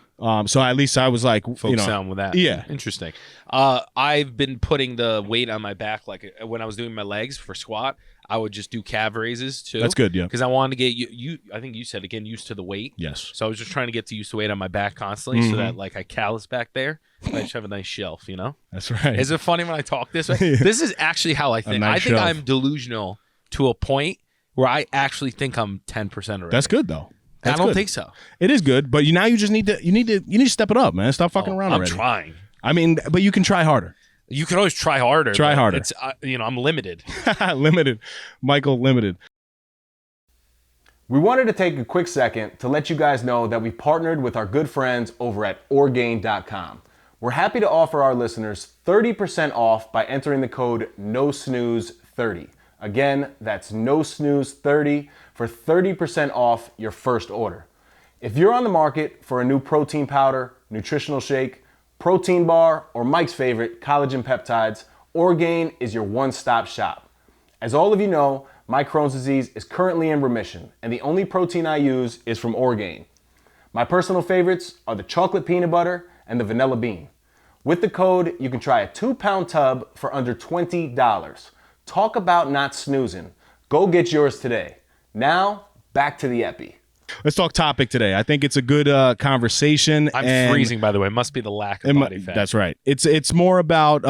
So at least I was like, Focus on with that. Yeah. Interesting. I've been putting the weight on my back, like when I was doing my legs for squat, I would just do calf raises too. That's good, yeah. Because I wanted to get you. I think you said again, used to the weight. Yes. So I was just trying to get used to weight on my back constantly, so that like I callus back there. I just have a nice shelf, you know. That's right. Is it funny when I talk this way? This is actually how I think. nice I think shelf. I'm delusional to a point where I actually think I'm 10% already. That's good though. I don't good. think so. It is good, but now you just need to step it up, man. Stop fucking around I'm already. trying. I mean, but you can try harder. You can always try harder. Try but harder. It's I'm limited. Limited. Michael limited. We wanted to take a quick second to let you guys know that we partnered with our good friends over at Orgain.com. We're happy to offer our listeners 30% off by entering the code NoSnooze30. Again, that's NoSnooze30 for 30% off your first order. If you're on the market for a new protein powder, nutritional shake, protein bar, or Mike's favorite, collagen peptides, Orgain is your one-stop shop. As all of you know, my Crohn's disease is currently in remission, and the only protein I use is from Orgain. My personal favorites are the chocolate peanut butter and the vanilla bean. With the code, you can try a 2-pound tub for under $20. Talk about not snoozing. Go get yours today. Now, back to the epi. Let's talk topic today. I think it's a good conversation. I'm freezing, by the way. It must be the lack of body fat. That's right. It's more about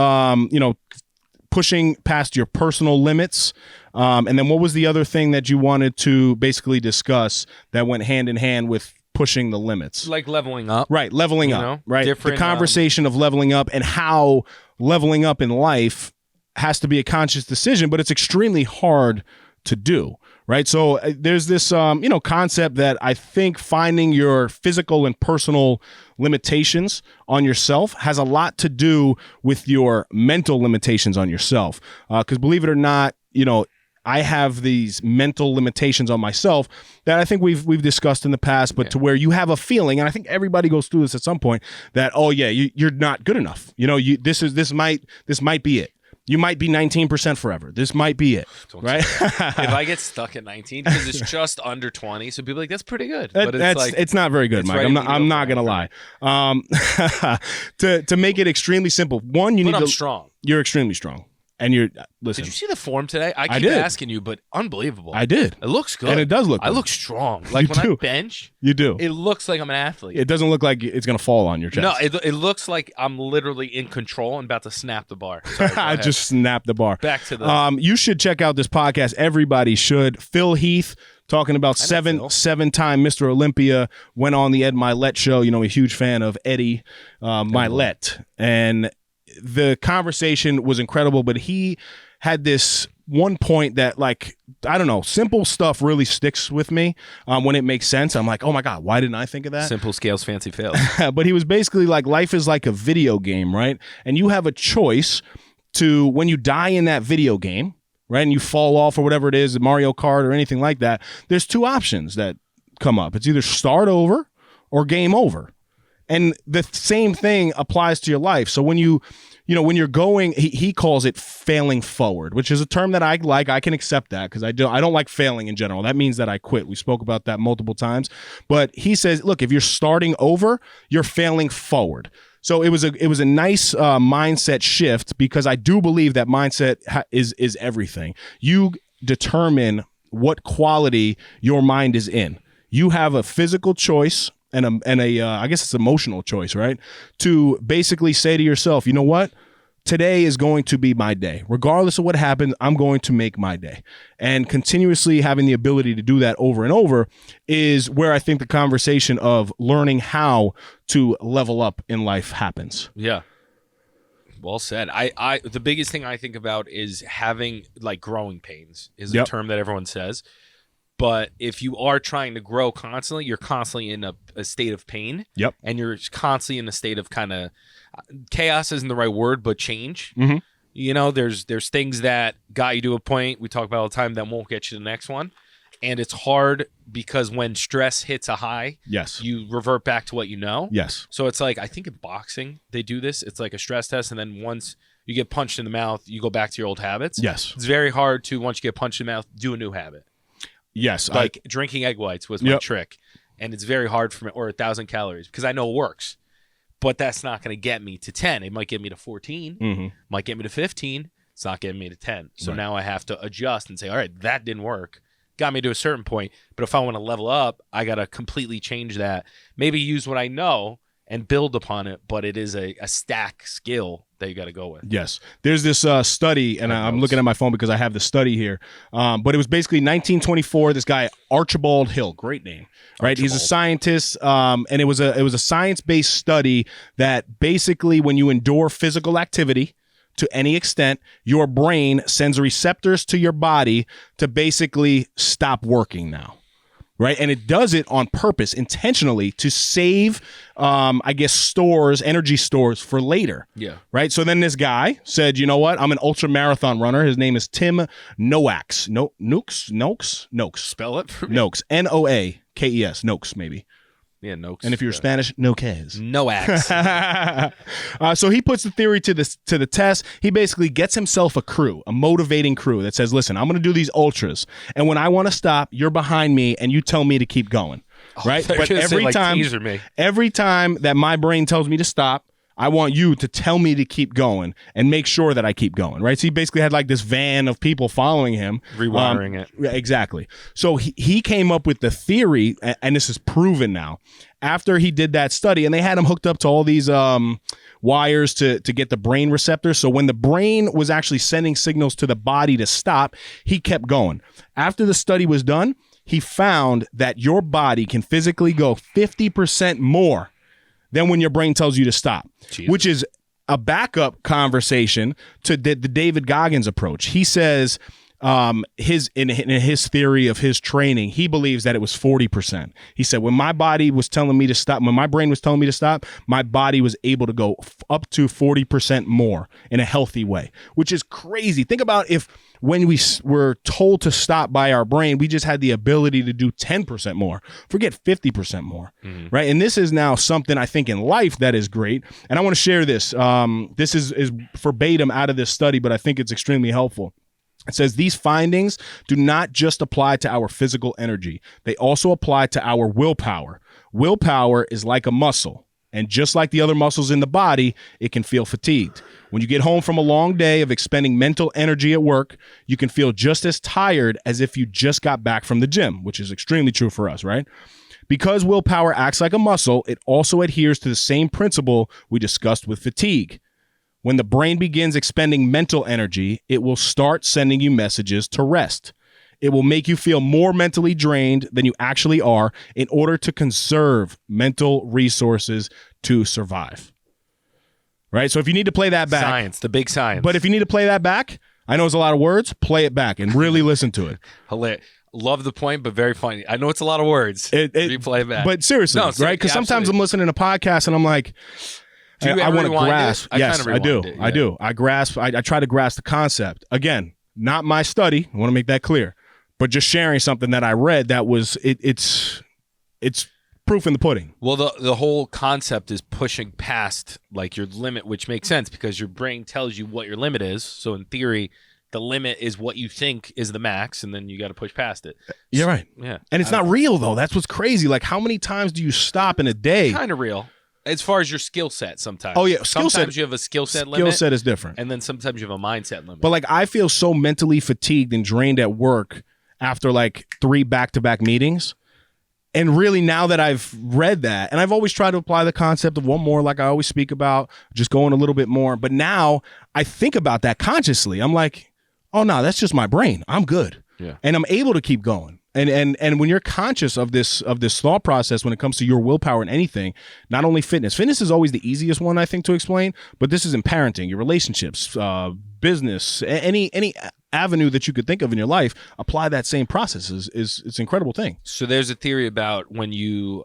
pushing past your personal limits. And then what was the other thing that you wanted to basically discuss that went hand in hand with pushing the limits? Like leveling up. Right, leveling You up. know, Right. The different, conversation of leveling up and how leveling up in life has to be a conscious decision, but it's extremely hard to do. Right. So there's this, concept that I think finding your physical and personal limitations on yourself has a lot to do with your mental limitations on yourself. Because believe it or not, I have these mental limitations on myself that I think we've discussed in the past, but to where you have a feeling, and I think everybody goes through this at some point, that, oh yeah, you're not good enough. This might be it. You might be 19% forever. This might be it, right? If I get stuck at 19, because it's just under 20, so people are like, that's pretty good. But it's not very good, Mike. I'm not gonna lie. To make it extremely simple, one, I'm strong. You're extremely strong, and listen. Did you see the form today? I keep did. asking you, but unbelievable. I did. It looks good, and it does look good. I look strong. Like when I bench, you do. It looks like I'm an athlete. It doesn't look like it's gonna fall on your chest. No, it looks like I'm literally in control and about to snap the bar. Sorry, I just snapped the bar. Back to the. You should check out this podcast. Everybody should. Phil Heath talking about seven-time Mr. Olympia, went on the Ed Milet show. A huge fan of Eddie Milet, and the conversation was incredible. But he had this one point that, like, I don't know, simple stuff really sticks with me when it makes sense. I'm like, oh my God, why didn't I think of that? Simple scales, fancy fails. But he was basically like, life is like a video game, right? And you have a choice to, when you die in that video game, right, and you fall off or whatever it is, Mario Kart or anything like that, there's two options that come up. It's either start over or game over. And the same thing applies to your life. So when when you're going, he calls it failing forward, which is a term that I like. I can accept that because I don't like failing in general. That means that I quit. We spoke about that multiple times. But he says, look, if you're starting over, you're failing forward. So it was a nice mindset shift, because I do believe that mindset is everything. You determine what quality your mind is in. You have a physical choice and a I guess it's emotional choice, right? To basically say to yourself, you know what? Today is going to be my day. Regardless of what happens, I'm going to make my day. And continuously having the ability to do that over and over is where I think the conversation of learning how to level up in life happens. Yeah. Well said. I the biggest thing I think about is having, like, growing pains is a term that everyone says. But if you are trying to grow constantly, you're constantly in a state of pain. Yep. And you're constantly in a state of kind of chaos isn't the right word, but change. Mm-hmm. There's things that got you to a point we talk about all the time that won't get you to the next one. And it's hard because when stress hits a high, yes, you revert back to what you know. Yes. So it's like, I think in boxing, they do this. It's like a stress test. And then once you get punched in the mouth, you go back to your old habits. Yes. It's very hard to, once you get punched in the mouth, do a new habit. Yes. Like drinking egg whites was my trick. and it's very hard for me, or 1,000 calories, because I know it works. But that's not going to get me to 10. It might get me to 14, might get me to 15. It's not getting me to 10. So now I have to adjust and say, all right, that didn't work. Got me to a certain point. But if I want to level up, I got to completely change that. Maybe use what I know and build upon it, but it is a stack skill that you got to go with. Yes. There's this study, and I'm looking at my phone because I have the study here, but it was basically 1924, this guy, Archibald Hill, great name, right? He's a scientist, and it was a science-based study that basically when you endure physical activity to any extent, your brain sends receptors to your body to basically stop working now. Right. And it does it on purpose, intentionally, to save, energy stores for later. Yeah. Right. So then this guy said, you know what? I'm an ultra marathon runner. His name is Tim Noakes. Noakes. Spell it for me. Noakes. Noakes. Noakes, maybe. Yeah, Noakes. And if you're Spanish, Noakes. Noakes. So he puts the theory to the test. He basically gets himself a crew, a motivating crew that says, listen, I'm going to do these ultras. And when I want to stop, you're behind me and you tell me to keep going. Right? But every time that my brain tells me to stop, I want you to tell me to keep going and make sure that I keep going, right? So he basically had like this van of people following him. Rewiring it. Exactly. So he came up with the theory, and this is proven now, after he did that study, and they had him hooked up to all these wires to get the brain receptors. So when the brain was actually sending signals to the body to stop, he kept going. After the study was done, he found that your body can physically go 50% more than when your brain tells you to stop, which is a backup conversation to the David Goggins approach. He says in his theory of his training, he believes that it was 40%. He said, when my body was telling me to stop, when my brain was telling me to stop, my body was able to go up to 40% more in a healthy way, which is crazy. Think about if when we were told to stop by our brain, we just had the ability to do 10% more, forget 50% more, right? And this is now something I think in life that is great. And I want to share this. This is verbatim out of this study, but I think it's extremely helpful. It says these findings do not just apply to our physical energy. They also apply to our willpower. Willpower is like a muscle. And just like the other muscles in the body, it can feel fatigued. When you get home from a long day of expending mental energy at work, you can feel just as tired as if you just got back from the gym, which is extremely true for us, right? Because willpower acts like a muscle, it also adheres to the same principle we discussed with fatigue. When the brain begins expending mental energy, it will start sending you messages to rest. It will make you feel more mentally drained than you actually are in order to conserve mental resources to survive. Right? So if you need to play that back. Science, the big science. But if you need to play that back, I know it's a lot of words, play it back and really listen to it. Hilarious. Love the point, but very funny. I know it's a lot of words. Replay it back. But seriously, right? Because sometimes I'm listening to podcasts and I'm like, I want to grasp. Yes, I do. I do. I grasp. I try to grasp the concept. Again, not my study. I want to make that clear. But just sharing something that I read that was it's proof in the pudding. Well, the whole concept is pushing past like your limit, which makes sense because your brain tells you what your limit is. So in theory, the limit is what you think is the max, and then you got to push past it. You're right. Yeah, and it's not real though. That's what's crazy. Like, how many times do you stop in a day? Kind of real. As far as your skill set, sometimes. Oh yeah, sometimes you have a skill set limit. Skill set is different, and then sometimes you have a mindset limit. But like, I feel so mentally fatigued and drained at work after like 3 back-to-back meetings. And really, now that I've read that, and I've always tried to apply the concept of one more, like I always speak about, just going a little bit more. But now I think about that consciously. I'm like, oh no, that's just my brain. I'm good. Yeah. And I'm able to keep going. And when you're conscious of this thought process when it comes to your willpower in anything, not only fitness is always the easiest one, I think, to explain, but this is in parenting, your relationships, business, any avenue that you could think of in your life, apply that same process is it's an incredible thing. So there's a theory about when you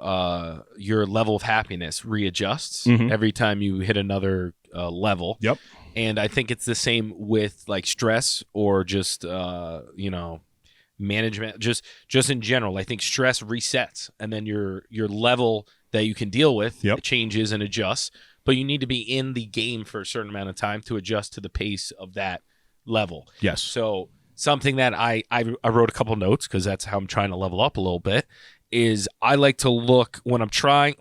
your level of happiness readjusts every time you hit another level. Yep. And I think it's the same with like stress or just management, just in general. I think stress resets, and then your level that you can deal with changes and adjusts. But you need to be in the game for a certain amount of time to adjust to the pace of that level. Yes. So something that I wrote a couple notes because that's how I'm trying to level up a little bit is I like to look when I'm trying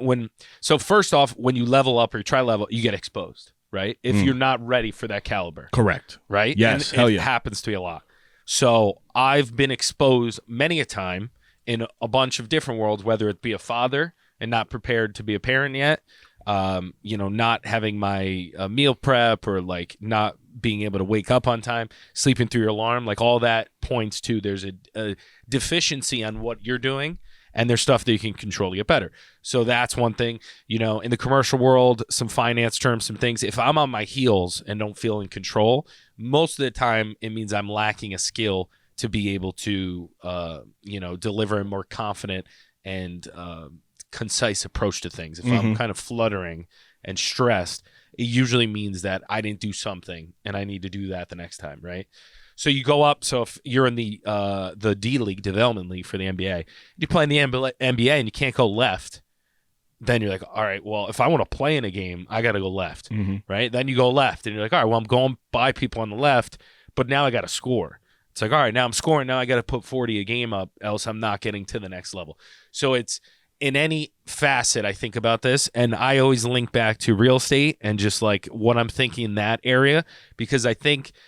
so first off, when you level up or you try level, you get exposed, right? If you're not ready for that caliber. Correct. Right? Yes, And hell it yeah. happens to me a lot. So I've been exposed many a time in a bunch of different worlds, whether it be a father and not prepared to be a parent yet, not having my meal prep or like not being able to wake up on time, sleeping through your alarm, like all that points to there's a deficiency on what you're doing. And there's stuff that you can control to get better. So that's one thing, in the commercial world, some finance terms, some things. If I'm on my heels and don't feel in control, most of the time it means I'm lacking a skill to be able to, deliver a more confident and concise approach to things. If I'm kind of fluttering and stressed, it usually means that I didn't do something and I need to do that the next time, right? So you go up. So if you're in the D League, Development League for the NBA, you play in the NBA and you can't go left, then you're like, all right, well, if I want to play in a game, I got to go left, right? Then you go left and you're like, all right, well, I'm going by people on the left, but now I got to score. It's like, all right, now I'm scoring. Now I got to put 40 a game up, else I'm not getting to the next level. So it's in any facet I think about this, and I always link back to real estate and just like what I'm thinking in that area, because I think –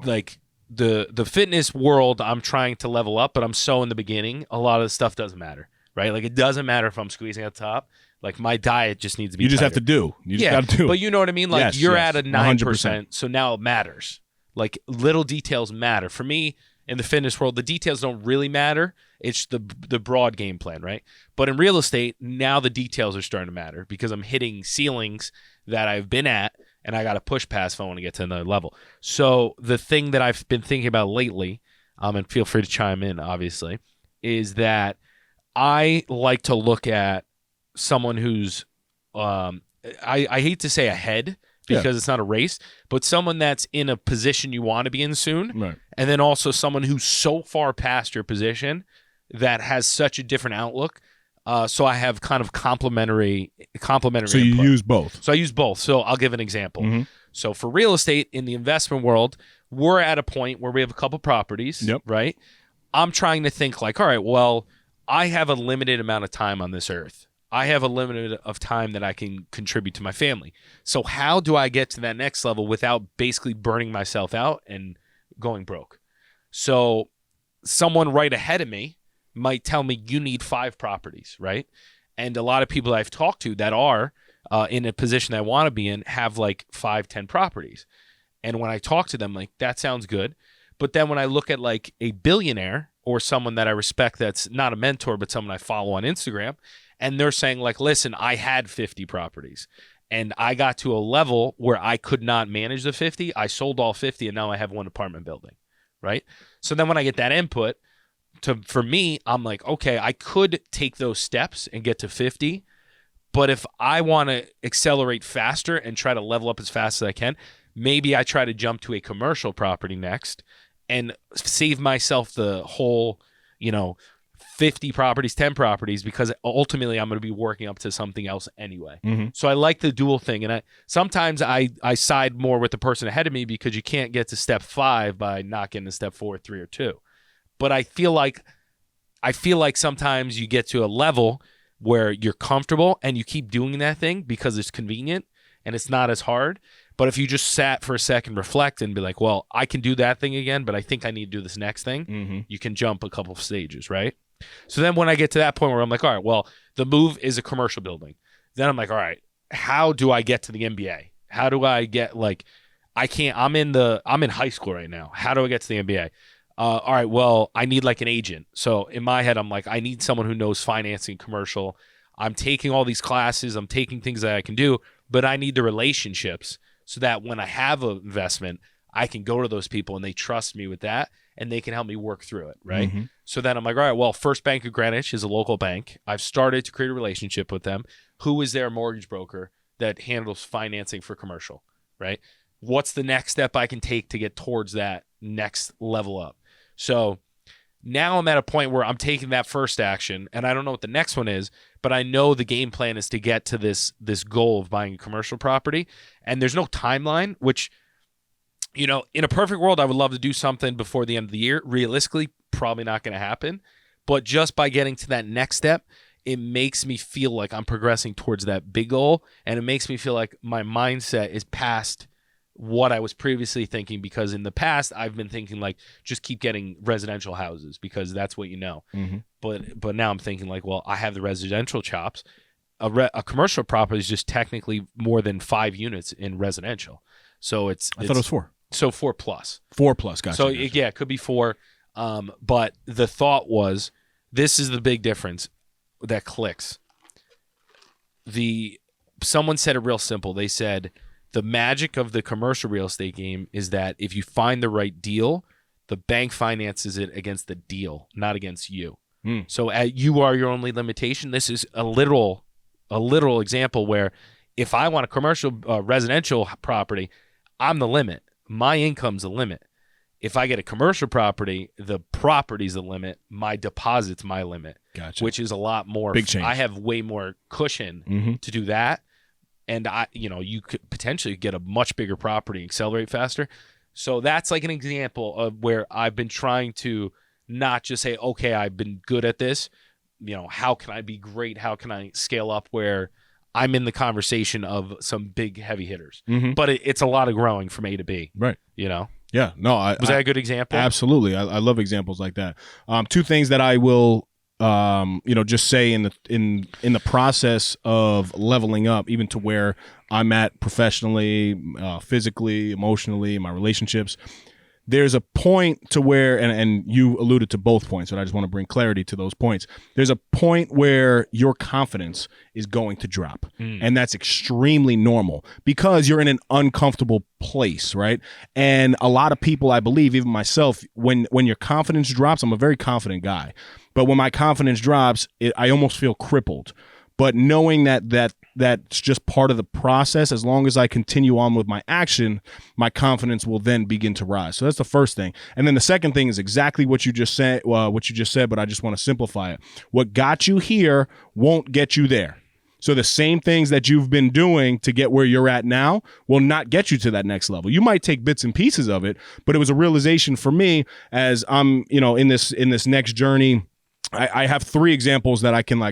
like the fitness world, I'm trying to level up, but I'm so in the beginning, a lot of the stuff doesn't matter, right? Like it doesn't matter if I'm squeezing at the top. Like my diet just needs to be You just tighter. have to do. You just got to do. But you know what I mean? Like Yes, you're yes, at a 100%. 9%, so now it matters. Like little details matter. For me, in the fitness world, the details don't really matter. It's the broad game plan, right? But in real estate, now the details are starting to matter because I'm hitting ceilings that I've been at, and I got to push past if I want to get to another level. So the thing that I've been thinking about lately, and feel free to chime in, obviously, is that I like to look at someone who's, I hate to say ahead because it's not a race, but someone that's in a position you want to be in soon. Right. And then also someone who's so far past your position that has such a different outlook. So I have kind of complementary. So you input. use both. So I use both. So I'll give an example. So for real estate in the investment world, we're at a point where we have a couple properties, right? I'm trying to think like, all right, well, I have a limited amount of time on this earth. I have a limited of time that I can contribute to my family. So how do I get to that next level without basically burning myself out and going broke? So someone right ahead of me might tell me you need 5 properties, right? And a lot of people I've talked to that are in a position I want to be in have like 5, 10 properties. And when I talk to them, like, that sounds good. But then when I look at like a billionaire or someone that I respect that's not a mentor, but someone I follow on Instagram, and they're saying like, listen, I had 50 properties and I got to a level where I could not manage the 50. I sold all 50 and now I have one apartment building, right? So then when I get that input, for me, I'm like, okay, I could take those steps and get to 50, but if I want to accelerate faster and try to level up as fast as I can, maybe I try to jump to a commercial property next and save myself the whole, 50 properties, 10 properties, because ultimately I'm going to be working up to something else anyway. So I like the dual thing. And sometimes I side more with the person ahead of me because you can't get to step 5 by not getting to step 4, 3, or 2. But I feel like sometimes you get to a level where you're comfortable and you keep doing that thing because it's convenient and it's not as hard. But if you just sat for a second, reflect, and be like, well, I can do that thing again, but I think I need to do this next thing, you can jump a couple of stages, right? So then when I get to that point where I'm like, all right, well, the move is a commercial building. Then I'm like, all right, how do I get to the NBA? How do I get, like, I'm in high school right now. How do I get to the NBA? All right, well, I need like an agent. So in my head, I'm like, I need someone who knows financing, commercial. I'm taking all these classes. I'm taking things that I can do, but I need the relationships so that when I have an investment, I can go to those people and they trust me with that and they can help me work through it, right? So then I'm like, all right, well, First Bank of Greenwich is a local bank. I've started to create a relationship with them. Who is their mortgage broker that handles financing for commercial, right? What's the next step I can take to get towards that next level up? So now I'm at a point where I'm taking that first action, and I don't know what the next one is, but I know the game plan is to get to this goal of buying a commercial property, and there's no timeline, which, in a perfect world, I would love to do something before the end of the year. Realistically, probably not going to happen, But just by getting to that next step, it makes me feel like I'm progressing towards that big goal, and it makes me feel like my mindset is past what I was previously thinking, because in the past I've been thinking like just keep getting residential houses because that's what you know. But now I'm thinking like, well, I have the residential chops. A commercial property is just technically more than 5 units in residential. So I thought it was 4. So 4 plus. 4 plus, gotcha. So yeah, it could be 4. But the thought was, this is the big difference that clicks. Someone said it real simple. They said the magic of the commercial real estate game is that if you find the right deal, the bank finances it against the deal, not against you. So you are your only limitation. This is a literal example where if I want a commercial residential property, I'm the limit. My income's the limit. If I get a commercial property, the property's the limit. My deposit's my limit. Gotcha. Which is a lot more. Big change. I have way more cushion to do that. And you could potentially get a much bigger property and accelerate faster. So that's like an example of where I've been trying to not just say, okay, I've been good at this. How can I be great? How can I scale up where I'm in the conversation of some big heavy hitters? But it's a lot of growing from A to B. Right. Yeah. No. Was that a good example? Absolutely. I love examples like that. 2 things that I will just say in the process of leveling up, even to where I'm at professionally, physically, emotionally, in my relationships, there's a point to where, and you alluded to both points, but I just want to bring clarity to those points. There's a point where your confidence is going to drop, and that's extremely normal because you're in an uncomfortable place, right? And a lot of people, I believe, even myself, when your confidence drops, I'm a very confident guy, but when my confidence drops, I almost feel crippled. But knowing that's just part of the process, as long as I continue on with my action, my confidence will then begin to rise. So that's the first thing. And then the second thing is exactly what you just said, but I just want to simplify it. What got you here won't get you there. So the same things that you've been doing to get where you're at now will not get you to that next level. You might take bits and pieces of it, but it was a realization for me as I'm, in this next journey. I have 3 examples that I can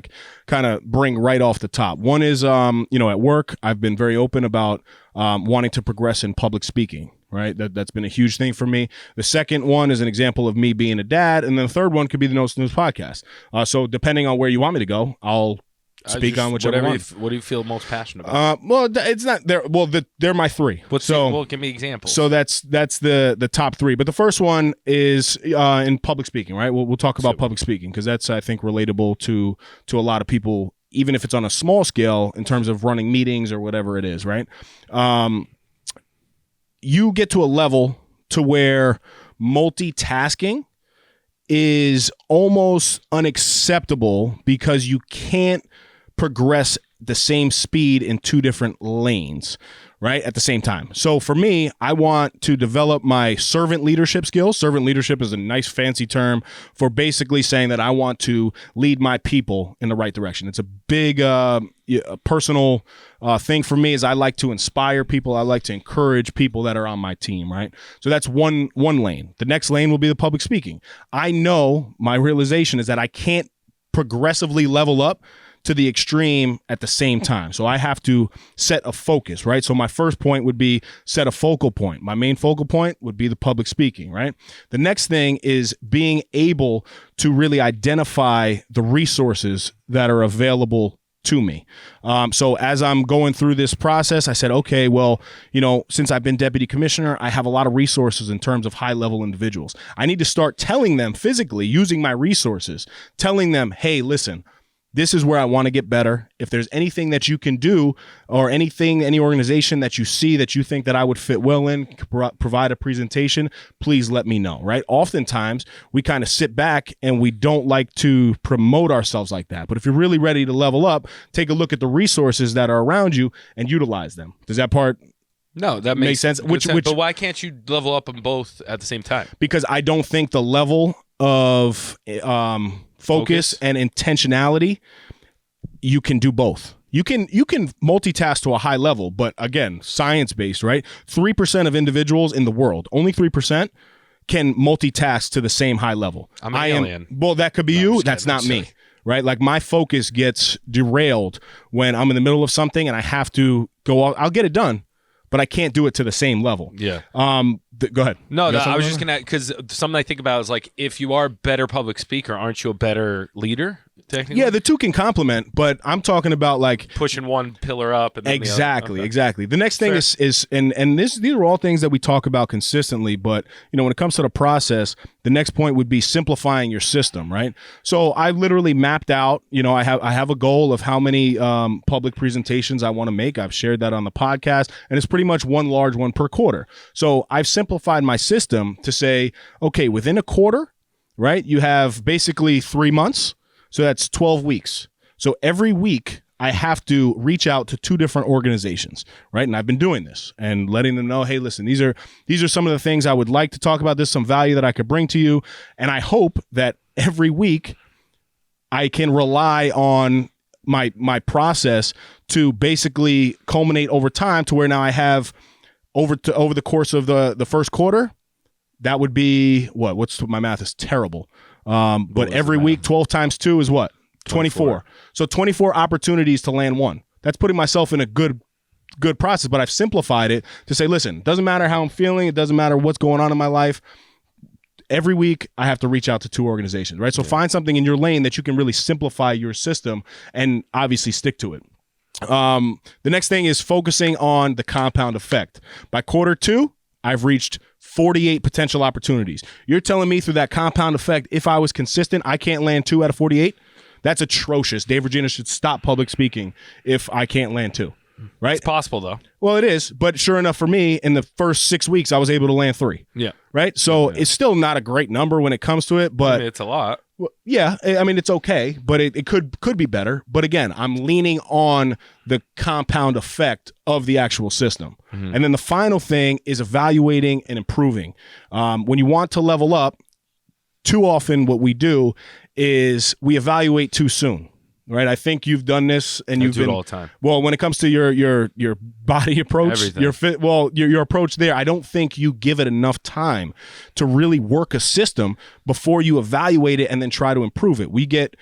kind of bring right off the top. One is, at work, I've been very open about wanting to progress in public speaking, right? That's been a huge thing for me. The second one is an example of me being a dad. And then the third one could be the No Snooze podcast. So depending on where you want me to go, I'll speak on whichever one. What do you feel most passionate about? Well, it's not there. Well, they're my 3. Give me examples. So that's the top 3. But the first one is in public speaking, right? We'll talk about public speaking because that's, I think, relatable to a lot of people, even if it's on a small scale in terms of running meetings or whatever it is, right? You get to a level to where multitasking is almost unacceptable because you can't progress the same speed in 2 different lanes, right, at the same time. So for me, I want to develop my servant leadership skills. Servant leadership is a nice fancy term for basically saying that I want to lead my people in the right direction. It's a big personal thing for me, is I like to inspire people. I like to encourage people that are on my team, right? So that's one lane. The next lane will be the public speaking. I know my realization is that I can't progressively level up to the extreme at the same time. So I have to set a focus, right? So my first point would be set a focal point. My main focal point would be the public speaking, right? The next thing is being able to really identify the resources that are available to me. So as I'm going through this process, I said, okay, well, since I've been deputy commissioner, I have a lot of resources in terms of high level individuals. I need to start telling them physically, using my resources, telling them, hey, listen, this is where I want to get better. If there's anything that you can do or any organization that you see that you think that I would fit well in, provide a presentation, please let me know, right? Oftentimes, we kind of sit back and we don't like to promote ourselves like that. But if you're really ready to level up, take a look at the resources that are around you and utilize them. Does that part No, that makes sense? But why can't you level up them both at the same time? Because I don't think the level of focus and intentionality, you can do both. You can multitask to a high level, but again, science-based, right? 3% of individuals in the world, only 3%, can multitask to the same high level. I'm an alien. Well, that could be you. That's not me. Right? Like my focus gets derailed when I'm in the middle of something and I have to go. I'll get it done, but I can't do it to the same level. Yeah. Go ahead. No, I was just gonna, because something I think about is like, if you are a better public speaker, aren't you a better leader? Technically? Yeah, the two can complement, but I'm talking about like pushing one pillar up and then exactly, the other. exactly. The next thing is these are all things that we talk about consistently, but when it comes to the process, the next point would be simplifying your system, right? So I literally mapped out, I have a goal of how many public presentations I want to make. I've shared that on the podcast, and it's pretty much one large one per quarter. So I've simplified my system to say, okay, within a quarter, right, you have basically 3 months. So that's 12 weeks. So every week I have to reach out to 2 different organizations, right? And I've been doing this and letting them know, hey, listen, these are some of the things I would like to talk about. There's some value that I could bring to you. And I hope that every week I can rely on my process to basically culminate over time to where now I have over the course of the first quarter, that would be my math is terrible. But every week, 12 times 2 is what? 24. So 24 opportunities to land one. That's putting myself in a good process, but I've simplified it to say, listen, it doesn't matter how I'm feeling. It doesn't matter what's going on in my life. Every week I have to reach out to 2 organizations, right? So find something in your lane that you can really simplify your system and obviously stick to it. The next thing is focusing on the compound effect. By quarter 2, I've reached 48 potential opportunities. You're telling me through that compound effect, if I was consistent, I can't land 2 out of 48? That's atrocious. Dave Regina should stop public speaking if I can't land 2, right? It's possible, though. Well, it is. But sure enough, for me, in the first 6 weeks, I was able to land 3. Yeah. Right? So it's still not a great number when it comes to it, but it's a lot. Well, yeah, I mean, it's okay, but it could be better. But again, I'm leaning on the compound effect of the actual system. Mm-hmm. And then the final thing is evaluating and improving. When you want to level up, too often what we do is we evaluate too soon. Right, I think you've done this, and you've do it all the time. Well, when it comes to your body approach, everything. your approach there, I don't think you give it enough time to really work a system before you evaluate it and then try to improve it. We get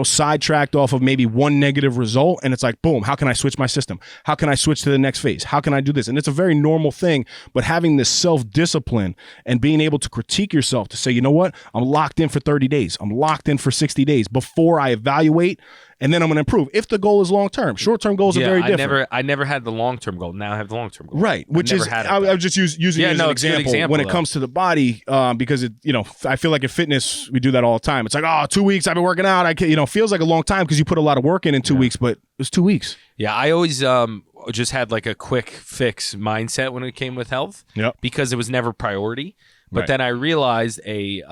sidetracked off of maybe one negative result, and it's like, boom, how can I switch my system? How can I switch to the next phase? How can I do this? And it's a very normal thing, but having this self-discipline and being able to critique yourself to say, you know what, I'm locked in for 30 days. I'm locked in for 60 days before I evaluate. And then I'm going to improve. If the goal is long-term, short-term goals are very different. I never had the long-term goal. Now I have the long-term goal. Right, which is, I was just using it as an example when it comes to the body, because I feel like in fitness, we do that all the time. It's like, 2 weeks I've been working out. Feels like a long time because you put a lot of work in 2 weeks, but it was 2 weeks. Yeah, I always just had like a quick fix mindset when it came with health. Yep. Because it was never priority. But then I realized a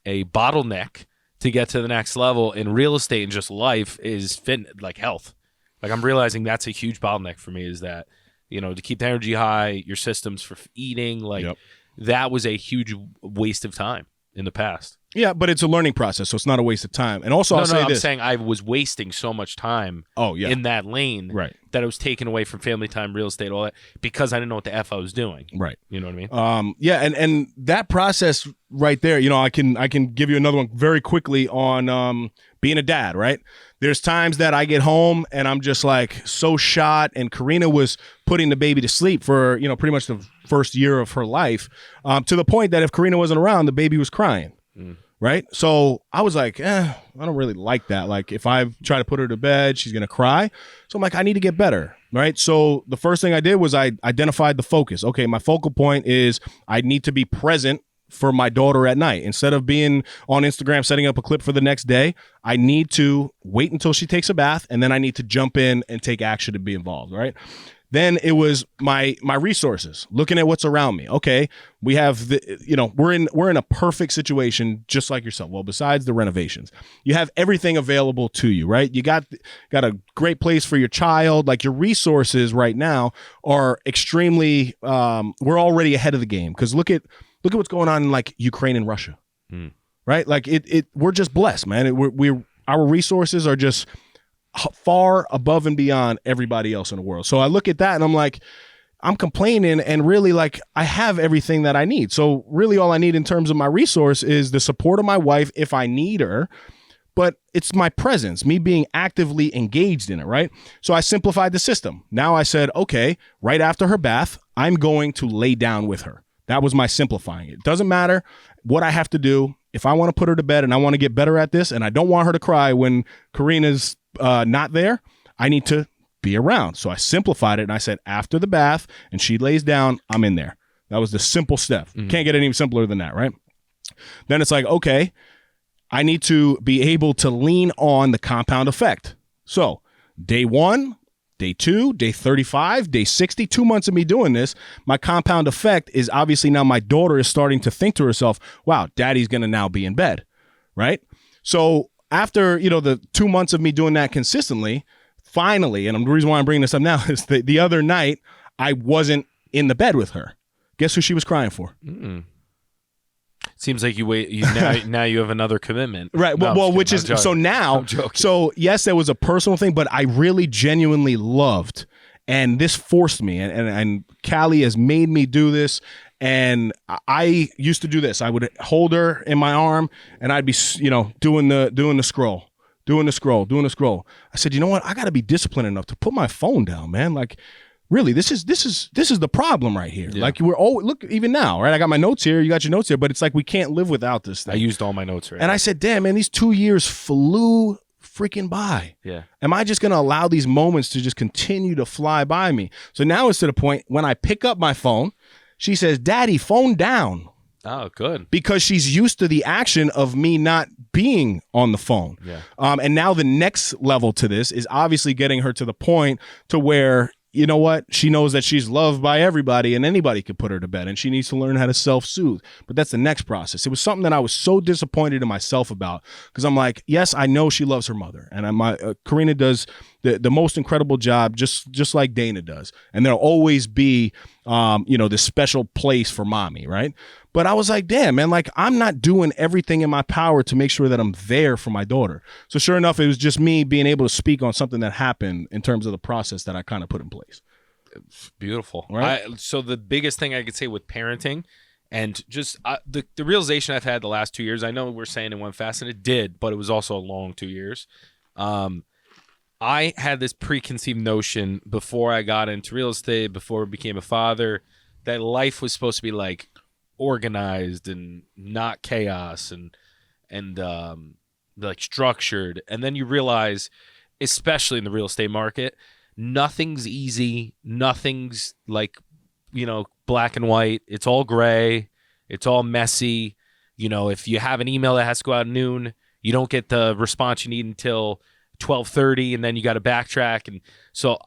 bottleneck to get to the next level in real estate and just life is like health. Like I'm realizing that's a huge bottleneck for me, is that, to keep the energy high, your systems for eating, that was a huge waste of time in the past. Yeah, but it's a learning process, so it's not a waste of time. And also, I'm saying I was wasting so much time in that lane that it was taken away from family time, real estate, all that, because I didn't know what the F I was doing. Right. You know what I mean? Yeah, and that process right there, I can give you another one very quickly on being a dad, right? There's times that I get home and I'm just like so shot, and Karina was putting the baby to sleep for, pretty much the first year of her life, to the point that if Karina wasn't around, the baby was crying. Right. So I was like, I don't really like that. Like if I try to put her to bed, she's going to cry. So I'm like, I need to get better. Right. So the first thing I did was I identified the focus. Okay. My focal point is I need to be present for my daughter at night. Instead of being on Instagram, setting up a clip for the next day, I need to wait until she takes a bath, and then I need to jump in and take action to be involved. Right. Then it was my resources, looking at what's around me. Okay, we have we're in a perfect situation, just like yourself. Well, besides the renovations, you have everything available to you, right? You got a great place for your child. Like your resources right now are extremely. We're already ahead of the game, because look at what's going on in like Ukraine and Russia, right? Like we're just blessed, man. Our resources are just far above and beyond everybody else in the world. So I look at that and I'm like, I'm complaining, and really, like, I have everything that I need. So really all I need in terms of my resource is the support of my wife if I need her, but it's my presence, me being actively engaged in it, right? So I simplified the system. Now I said, okay, right after her bath, I'm going to lay down with her. That was my simplifying. It doesn't matter what I have to do. If I want to put her to bed and I want to get better at this, and I don't want her to cry when Karina's not there, I need to be around. So I simplified it, and I said, after the bath and she lays down, I'm in there. That was the simple step. Can't get any simpler than that, right? Then it's like, okay, I need to be able to lean on the compound effect. So day 1, day 2, day 35, day 60, 2 months of me doing this, my compound effect is obviously now my daughter is starting to think to herself, wow, daddy's going to now be in bed, right? So after, the 2 months of me doing that consistently, finally, and the reason why I'm bringing this up now is the other night, I wasn't in the bed with her. Guess who she was crying for? Seems like now you have another commitment. Right. No, well, which is, so now, so yes, there was a personal thing, but I really genuinely loved, and this forced me, and Callie has made me do this. And I used to do this. I would hold her in my arm, and I'd be, doing the scroll. I said, you know what? I got to be disciplined enough to put my phone down, man. Like, really, this is the problem right here. Yeah. Like, we're look, even now, right? I got my notes here. You got your notes here, but it's like we can't live without this thing. I used all my notes right. And I said, damn, man, these 2 years flew freaking by. Yeah. Am I just going to allow these moments to just continue to fly by me? So now it's to the point when I pick up my phone, she says, Daddy, phone down. Oh, good. Because she's used to the action of me not being on the phone. Yeah. And now the next level to this is obviously getting her to the point to where, you know what? She knows that she's loved by everybody and anybody could put her to bed, and she needs to learn how to self-soothe. But that's the next process. It was something that I was so disappointed in myself about, because I'm like, yes, I know she loves her mother, and Karina does the most incredible job, just like Dana does. And there'll always be, this special place for mommy, right? But I was like, damn, man, like, I'm not doing everything in my power to make sure that I'm there for my daughter. So sure enough, it was just me being able to speak on something that happened in terms of the process that I kind of put in place. It's beautiful. Right? So the biggest thing I could say with parenting, and just the realization I've had the last 2 years, I know we're saying it went fast, and it did, but it was also a long 2 years. I had this preconceived notion before I got into real estate, before I became a father, that life was supposed to be like organized and not chaos and like structured. And then you realize, especially in the real estate market, nothing's easy. Nothing's like, black and white. It's all gray. It's all messy. If you have an email that has to go out at noon, you don't get the response you need until 12:30, and then you got to backtrack. And so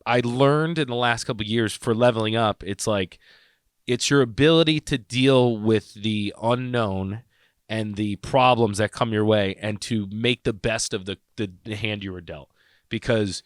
I learned in the last couple of years, for leveling up, it's your ability to deal with the unknown and the problems that come your way, and to make the best of the hand you were dealt. Because,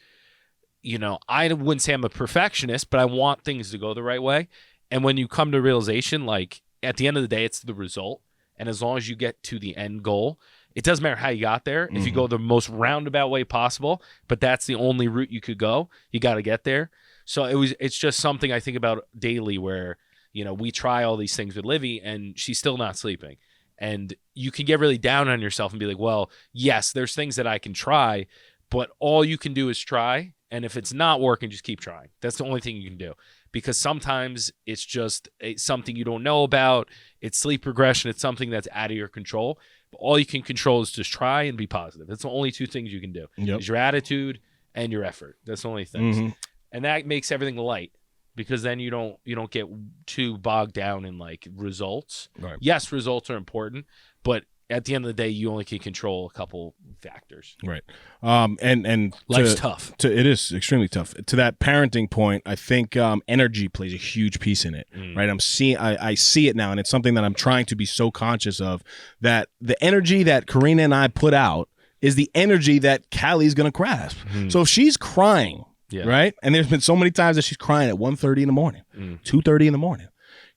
I wouldn't say I'm a perfectionist, but I want things to go the right way. And when you come to realization, like, at the end of the day, it's the result. And as long as you get to the end goal, it doesn't matter how you got there. If you go the most roundabout way possible, but that's the only route you could go, you got to get there. So it's just something I think about daily, where, we try all these things with Livy and she's still not sleeping. And you can get really down on yourself and be like, well, yes, there's things that I can try, but all you can do is try. And if it's not working, just keep trying. That's the only thing you can do. Because sometimes it's just something you don't know about. It's sleep regression. It's something that's out of your control. But all you can control is just try and be positive. That's the only two things you can do. Yep. Is your attitude and your effort. That's the only things. And that makes everything light, because then you don't get too bogged down in like results. Right. Yes, results are important, but at the end of the day, you only can control a couple factors. Right. And life's tough. It is extremely tough. To that parenting point, I think energy plays a huge piece in it. Right. I see it now, and it's something that I'm trying to be so conscious of, that the energy that Karina and I put out is the energy that Callie's going to grasp. So if she's crying, right, and there's been so many times that she's crying at 1:30 in the morning, 2:30 in the morning,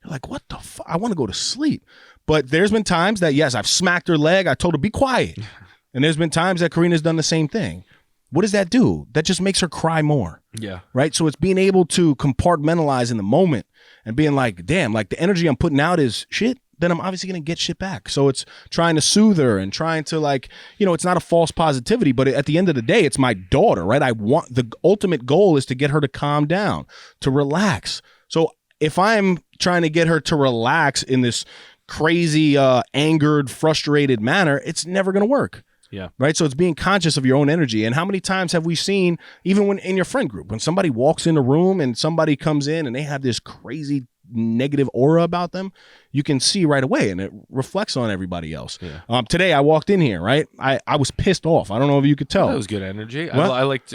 you're like, what the fuck? I want to go to sleep. But there's been times that, yes, I've smacked her leg. I told her, be quiet. And there's been times that Karina's done the same thing. What does that do? That just makes her cry more. Yeah. Right. So it's being able to compartmentalize in the moment and being like, damn, like the energy I'm putting out is shit. Then I'm obviously going to get shit back. So it's trying to soothe her and trying to like, it's not a false positivity, but at the end of the day, it's my daughter, right? The ultimate goal is to get her to calm down, to relax. So if I'm trying to get her to relax in this crazy, angered, frustrated manner, it's never going to work. Yeah. Right. So it's being conscious of your own energy. And how many times have we seen, even when in your friend group, when somebody walks in a room and somebody comes in and they have this crazy negative aura about them, you can see right away, and it reflects on everybody else. Yeah. Today I walked in here, right? I was pissed off. I don't know if you could tell. That was good energy. What?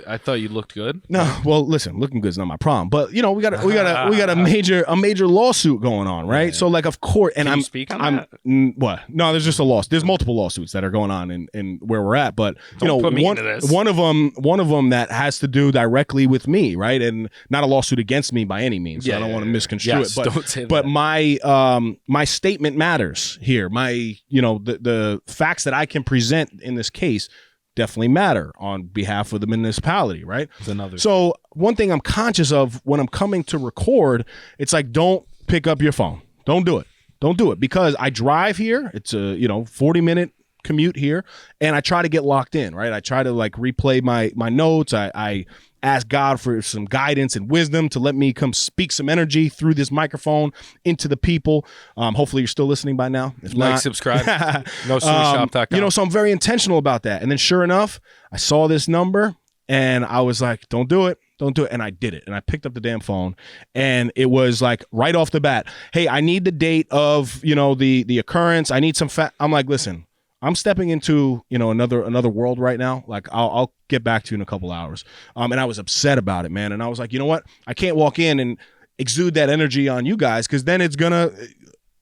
I thought you looked good. No, well, listen, looking good is not my problem, but we got a major lawsuit going on, right? Yeah. So like, of course, and Can I'm you speak on that? What? No, there's just a lawsuit. There's multiple lawsuits that are going on in where we're at, but Don't put me into this. one of them that has to do directly with me, right? And not a lawsuit against me by any means. So I don't want to misconstrue it, but don't say but that. my statement matters here. My the facts that I can present in this case definitely matter on behalf of the municipality, right? It's another so one thing I'm conscious of when I'm coming to record, it's like, don't pick up your phone. Don't do it because I drive here. It's a 40-minute commute here, and I try to get locked in, right? I try to like replay my notes. I ask God for some guidance and wisdom to let me come speak some energy through this microphone into the people. Hopefully you're still listening by now. If like, not, subscribe. NoSnoozeShop.com. So I'm very intentional about that. And then sure enough, I saw this number and I was like, don't do it. And I did it. And I picked up the damn phone, and it was like right off the bat, hey, I need the date of, the occurrence. I need some I'm like, listen, I'm stepping into, another world right now. Like I'll get back to you in a couple hours. And I was upset about it, man. And I was like, you know what? I can't walk in and exude that energy on you guys, because then it's gonna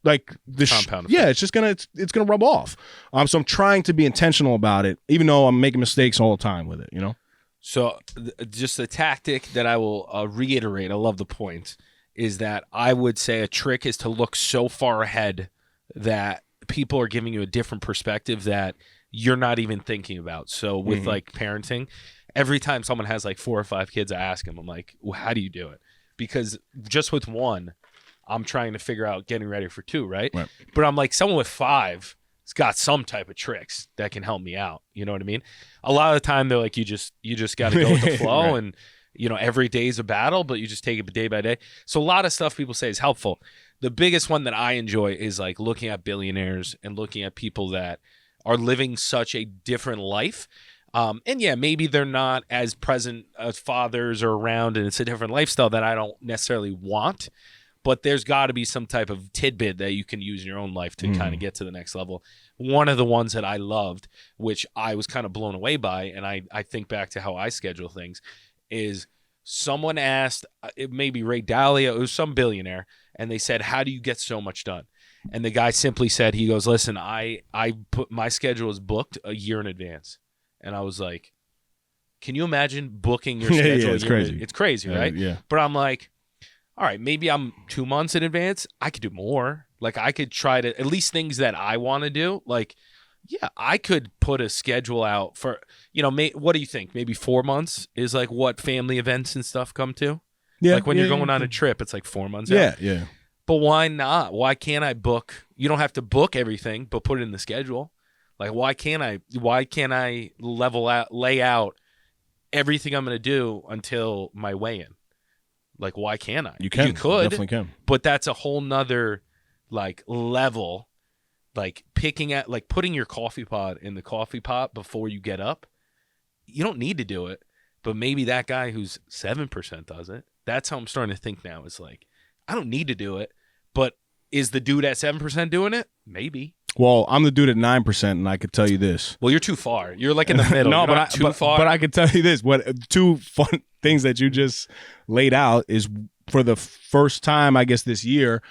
like it's just gonna it's gonna rub off. So I'm trying to be intentional about it, even though I'm making mistakes all the time with it. So just a tactic that I will reiterate. I love the point is that I would say a trick is to look so far ahead that people are giving you a different perspective that you're not even thinking about. So with like parenting, every time someone has like 4 or 5 kids, I ask them, I'm like, well, how do you do it? Because just with one, I'm trying to figure out getting ready for 2, right? But I'm like, someone with 5 has got some type of tricks that can help me out. You know what I mean? A lot of the time they're like, you just got to go with the flow and every day's a battle, but you just take it day by day. So a lot of stuff people say is helpful. The biggest one that I enjoy is like looking at billionaires and looking at people that are living such a different life. And yeah, maybe they're not as present as fathers or around, and it's a different lifestyle that I don't necessarily want, but there's got to be some type of tidbit that you can use in your own life to kind of get to the next level. One of the ones that I loved, which I was kind of blown away by, and I think back to how I schedule things, is someone asked, it may be Ray Dalio, it was some billionaire, and they said, how do you get so much done? And the guy simply said, he goes, listen, I put my schedule is booked a year in advance. And I was like, can you imagine booking your schedule? It's crazy. It's crazy, right? Yeah. But I'm like, all right, maybe I'm 2 months in advance. I could do more. Like I could try to, at least things that I want to do. Like, yeah, I could put a schedule out for, what do you think? Maybe 4 months is like what family events and stuff come to? Yeah. Like when you're going on a trip, it's like 4 months out. Yeah. But why not? Why can't I book? You don't have to book everything, but put it in the schedule. Like, why can't I lay out everything I'm going to do until my weigh-in? Like, why can't I? You can. You could. You definitely can. But that's a whole nother, like, level. Like, putting your coffee pod in the coffee pot before you get up. You don't need to do it. But maybe that guy who's 7% does it. That's how I'm starting to think now. It's like, I don't need to do it. But is the dude at 7% doing it? Maybe. Well, I'm the dude at 9%, and I could tell you this. Well, you're too far. You're like in the middle. No, but too far. But I could tell you this. What 2 fun things that you just laid out is, for the first time, I guess this year,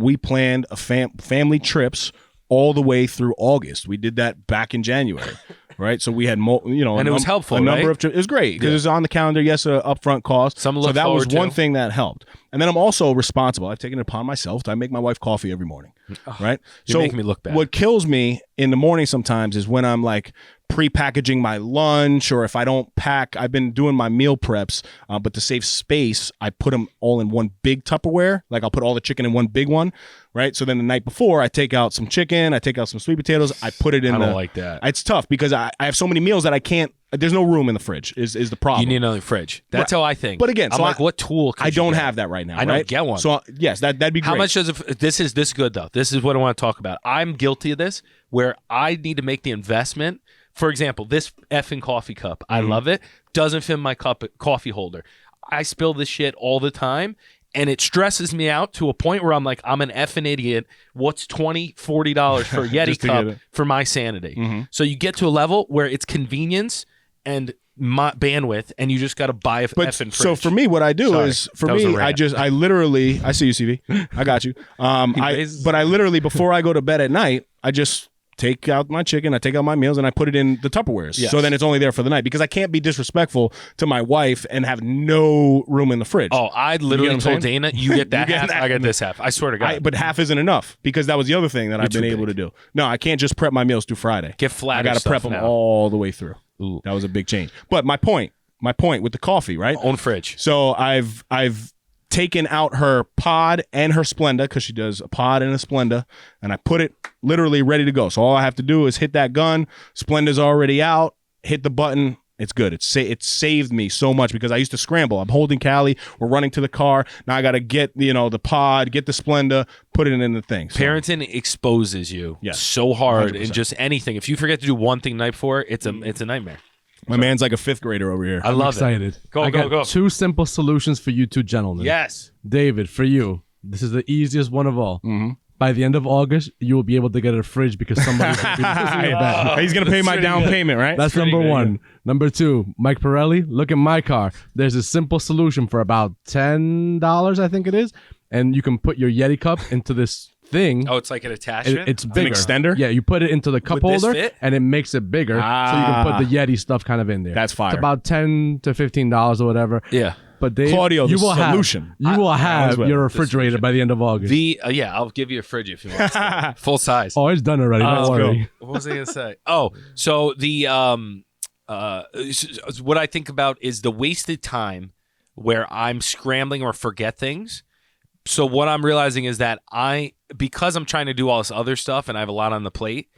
we planned a family trips all the way through August. We did that back in January. Right, so we had, and it was helpful. A number of trips. It was great because it was on the calendar. Yes, an upfront cost. So that was one thing that helped. And then I'm also responsible. I've taken it upon myself. I make my wife coffee every morning. Right, you're making me look bad. What kills me in the morning sometimes is when I'm like pre-packaging my lunch, or if I don't pack, I've been doing my meal preps, but to save space, I put them all in one big Tupperware. Like I'll put all the chicken in one big one, right? So then the night before, I take out some chicken, I take out some sweet potatoes, I put it in I don't like that. It's tough because I have so many meals that I can't, there's no room in the fridge is the problem. You need another fridge. That's how I think. But again, I'm so like, what tool could I you don't get? have that right now. I don't right? get one. So yes, that'd be great. How much does it? This is good though. This is what I want to talk about. I'm guilty of this, where I need to make the investment. For example, this effing coffee cup, I love it. Doesn't fit my coffee holder. I spill this shit all the time, and it stresses me out to a point where I'm like, I'm an effing idiot. What's $20, $40 for a Yeti cup for my sanity? So you get to a level where it's convenience and my bandwidth, and you just got to buy a effing fridge. So for me, what I do is, for me, I literally, I see you, CV. I got you. But I literally, before I go to bed at night, I just take out my chicken, I take out my meals, and I put it in the Tupperwares. Yes. So then it's only there for the night, because I can't be disrespectful to my wife and have no room in the fridge. Oh, I literally told Dana, you get that half, I get this half. I swear to God. But half isn't enough, because that was the other thing that I've been able to do. No, I can't just prep my meals through Friday. Get flat. I got to prep them all the way through. Ooh. That was a big change. But my point with the coffee, right? Own fridge. So I've taken out her pod and her Splenda, because she does a pod and a Splenda, and I put it literally ready to go. So all I have to do is hit that gun. Splenda's already out. Hit the button. It's good. It saved me so much, because I used to scramble. I'm holding Callie. We're running to the car. Now I got to get the pod, get the Splenda, put it in the thing. So, parenting exposes you so hard 100%. In just anything. If you forget to do one thing night before, it's a nightmare. My man's like a fifth grader over here. I love excited. It. I got two simple solutions for you two gentlemen. Yes. David, for you, this is the easiest one of all. Mm-hmm. By the end of August, you will be able to get a fridge, because somebody's going to be that. He's going to pay my down payment, right? That's number one. Number two, Mike Pirelli, look at my car. There's a simple solution for about $10, I think it is, and you can put your Yeti cup into this thing. Oh, it's like an attachment? It's bigger. An extender? Yeah, you put it into the cup holder, and it makes it bigger, so you can put the Yeti stuff kind of in there. That's fire. It's about $10 to $15 or whatever. Yeah. But Dave, Claudio, you the will solution. You will have your refrigerator by the end of August. I'll give you a fridge if you want. Full size. Oh, it's done already. Don't worry. What was I gonna say? Oh, so the what I think about is the wasted time where I'm scrambling or forget things. So what I'm realizing is that because I'm trying to do all this other stuff and I have a lot on the plate,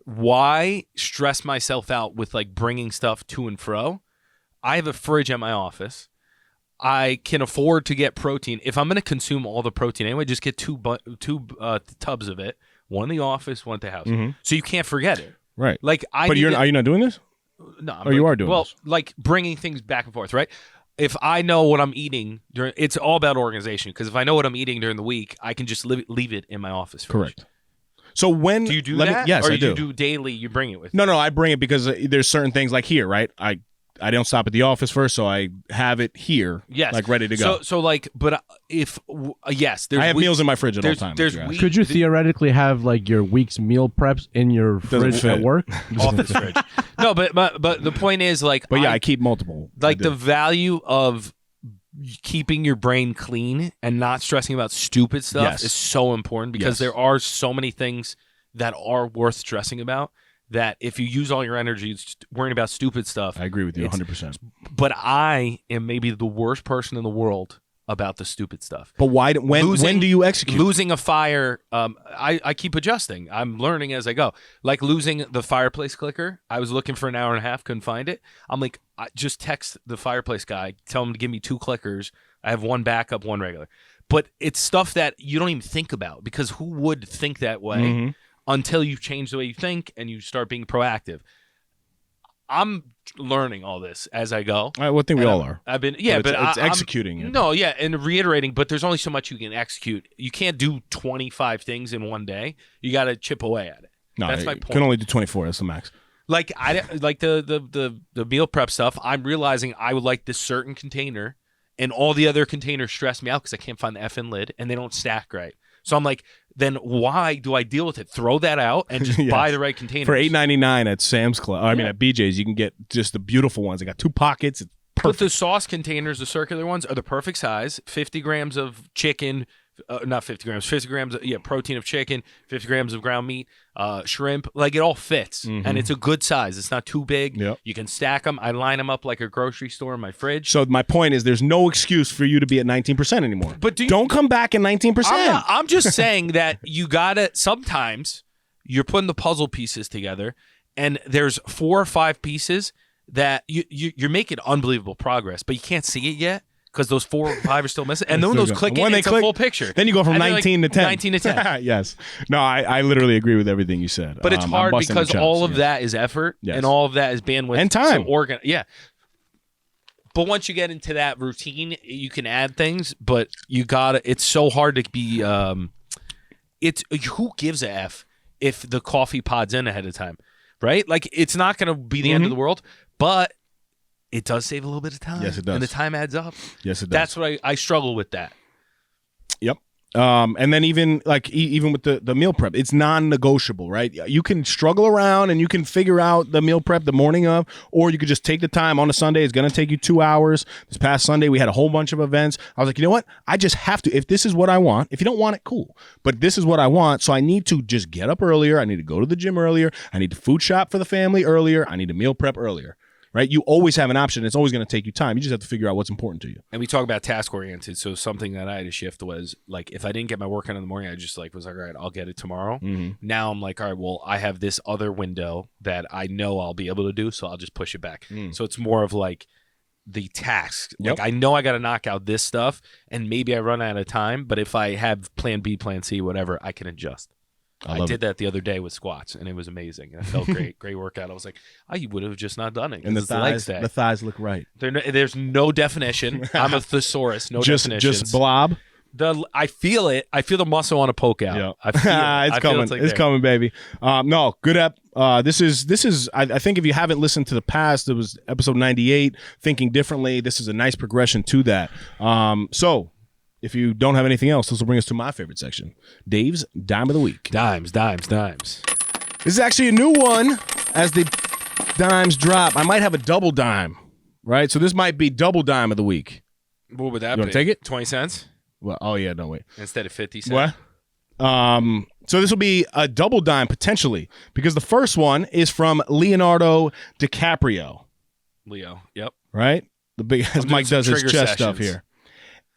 why stress myself out with like bringing stuff to and fro? I have a fridge at my office. I can afford to get protein. If I'm going to consume all the protein anyway, just get two tubs of it. One in the office, one at the house. Mm-hmm. So you can't forget it. Right. Like are you not doing this? No. You are doing this? Well, like bringing things back and forth, right? If I know what I'm eating, it's all about organization. Because if I know what I'm eating during the week, I can just leave it in my office fridge. Correct. So when do you do that? Yes, or I do. You do daily? You bring it with you? No, I bring it because there's certain things like here, right? I don't stop at the office first, so I have it here, like ready to go. So like, but if yes, I have meals in my fridge at all times. Could you theoretically have like your week's meal preps in your fridge at work? Office fridge. No, but the point is like, I keep multiple. Like the value of keeping your brain clean and not stressing about stupid stuff is so important, because there are so many things that are worth stressing about. That if you use all your energy worrying about stupid stuff. I agree with you 100%. But I am maybe the worst person in the world about the stupid stuff. But why? When do you execute? Losing a fire, I keep adjusting. I'm learning as I go. Like losing the fireplace clicker. I was looking for an hour and a half, couldn't find it. I'm like, I just text the fireplace guy, tell him to give me 2 clickers. I have 1 backup, 1 regular. But it's stuff that you don't even think about, because who would think that way? Mm-hmm. Until you change the way you think and you start being proactive. I'm learning all this as I go. I think we all are. I've been, but it's executing it. No, and reiterating. But there's only so much you can execute. You can't do 25 things in one day. You got to chip away at it. No, that's my point. Can only do 24. That's the max. Like the meal prep stuff. I'm realizing I would like this certain container, and all the other containers stress me out because I can't find the effing lid and they don't stack right. So I'm like, then why do I deal with it? Throw that out and just buy the right containers. For $8.99 at Sam's Club, at BJ's, you can get just the beautiful ones. They got 2 pockets. It's perfect. But the sauce containers, the circular ones, are the perfect size. 50 grams of chicken, not 50 grams, 50 grams, protein of chicken, 50 grams of ground meat, shrimp. Like, it all fits, and it's a good size. It's not too big. Yep. You can stack them. I line them up like a grocery store in my fridge. So my point is, there's no excuse for you to be at 19% anymore. But don't come back at 19%. I'm just saying that you gotta. Sometimes you're putting the puzzle pieces together, and there's 4 or 5 pieces that you're making unbelievable progress, but you can't see it yet. Because those 4 or 5 are still missing. And then when those click in, it's a full picture. Then you go from 19 to 10. 19 to 10. Yes. No, I literally agree with everything you said. But it's hard because all of that is effort and all of that is bandwidth. And time. Yeah. But once you get into that routine, you can add things, but you gotta, it's so hard to be, who gives a F if the coffee pod's in ahead of time, right? Like, it's not going to be the end of the world, but it does save a little bit of time. Yes, it does. And the time adds up. Yes, it does. That's what I struggle with that. Yep. And then even with the meal prep, it's non-negotiable, right? You can struggle around and you can figure out the meal prep the morning of, or you could just take the time on a Sunday. It's going to take you 2 hours. This past Sunday, we had a whole bunch of events. I was like, you know what? I just have to. If this is what I want, if you don't want it, cool. But this is what I want, so I need to just get up earlier. I need to go to the gym earlier. I need to food shop for the family earlier. I need to meal prep earlier. Right? You always have an option. It's always going to take you time. You just have to figure out what's important to you. And we talk about task oriented. So something that I had to shift was like, if I didn't get my workout in the morning, I just was like, all right, I'll get it tomorrow. Now I'm like, all right, well, I have this other window that I know I'll be able to do, so I'll just push it back. So it's more of like the task. Yep. Like, I know I got to knock out this stuff, and maybe I run out of time, but if I have plan B, plan C, whatever, I can adjust. I did that the other day with squats, and it was amazing. I felt great, great workout. I was like, I would have just not done it. And the thighs look right. There's no definition. I'm a thesaurus. No definition. Just blob. I feel it. I feel the muscle want to poke out. Yeah. I feel it. It's coming. It's coming, baby. No, good app. This is. I think if you haven't listened to the past, it was episode 98. Thinking differently. This is a nice progression to that. So. If you don't have anything else, this will bring us to my favorite section, Dave's Dime of the Week. Dimes. This is actually a new one as the dimes drop. I might have a double dime, right? So this might be double dime of the week. What would that be? You want to take it? 20 cents? Well, oh, yeah, no, wait. Instead of 50 cents? What? So this will be a double dime potentially because the first one is from Leonardo DiCaprio. Leo, yep. Right? The big, as Mike does his chest stuff here.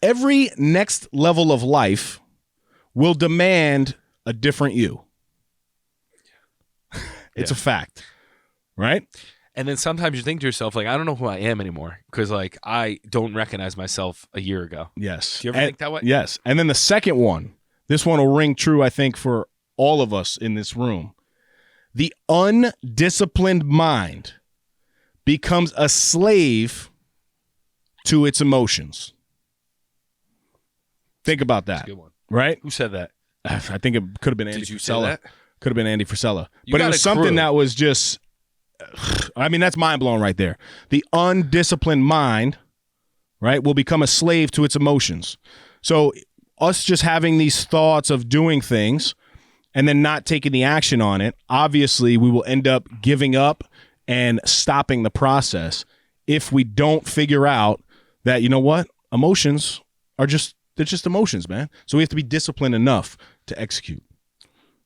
Every next level of life will demand a different you. It's a fact, right? And then sometimes you think to yourself, like, I don't know who I am anymore because, like, I don't recognize myself a year ago. Yes. Do you ever think that way? Yes. And then the second one, this one will ring true, I think, for all of us in this room. The undisciplined mind becomes a slave to its emotions. Think about that. That's a good one. Right? Who said that? I think it could have been Andy Frisella. Did you say that? Could have been Andy Frisella. You but it got was a something crew. that was just, I mean, that's mind-blowing right there. The undisciplined mind, right, will become a slave to its emotions. So us just having these thoughts of doing things and then not taking the action on it, obviously we will end up giving up and stopping the process if we don't figure out that, you know what, emotions are just, they're just emotions, man. So we have to be disciplined enough to execute.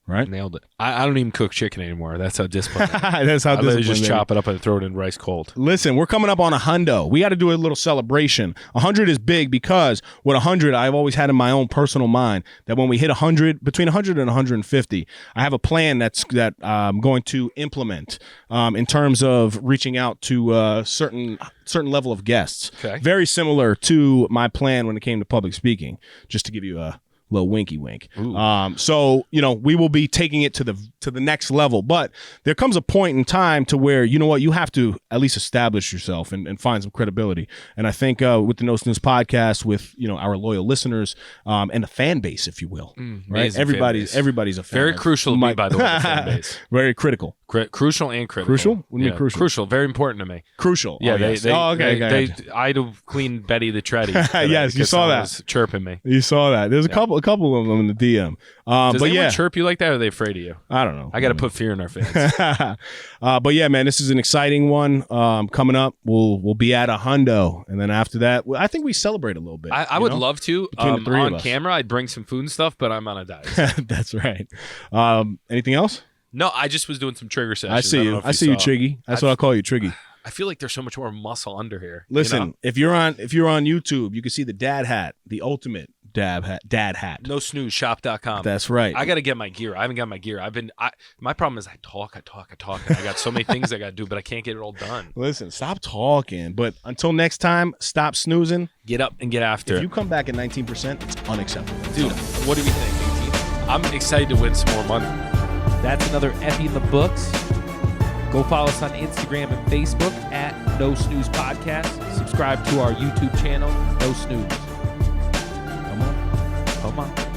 Right? Nailed it. I don't even cook chicken anymore. That's how disciplined. That's how I literally disciplined. just chop it up and throw it in rice cold. Listen, we're coming up on 100. We got to do a little celebration. 100 is big because with 100, I've always had in my own personal mind that when we hit 100, between 100 and 150, I have a plan that I'm going to implement in terms of reaching out to a certain level of guests. Okay. Very similar to my plan when it came to public speaking. Just to give you a little winky wink. So, you know, we will be taking it to the next level, but there comes a point in time to where, you know what, you have to at least establish yourself and find some credibility. And I think with the No Snooze podcast, with, you know, our loyal listeners and the fan base, if you will, right? Everybody's a fan. Very crucial to me, by the way, the fan base. Very critical. Crucial and critical. Crucial? What do you mean Yeah, crucial? Crucial, very important to me. Crucial. Yeah, oh, they, yes. they, oh, okay. they I'd have cleaned Betty the Treddy. Yes, you because saw someone that. was chirping me. You saw that. There's a couple of them in the DM. Does but anyone yeah, chirp you like that, or are they afraid of you? I don't know. I got to put fear in our fans. But yeah, man, this is an exciting one coming up. We'll be at a hundo, and then after that, I think we celebrate a little bit. I would love to. Between the three of on us. camera, I'd bring some food and stuff, but I'm on a diet. That's right. Anything else? No, I just was doing some trigger sessions. I see don't you. know if I see you, saw. Triggy. That's what I call you, Triggy. I feel like there's so much more muscle under here. Listen, you know? if you're on YouTube, you can see the dad hat, the ultimate dad hat. NoSnoozeShop.com. That's right. I got to get my gear. I haven't got my gear. My problem is I talk, and I got so many things I got to do, but I can't get it all done. Listen, stop talking. But until next time, stop snoozing. Get up and get after If it. you come back at 19%, it's unacceptable. Dude, what do we think, 18? I'm excited to win some more money. That's another Effie in the books. Go follow us on Instagram and Facebook at No Snooze Podcast. Subscribe to our YouTube channel, No Snooze. Come on.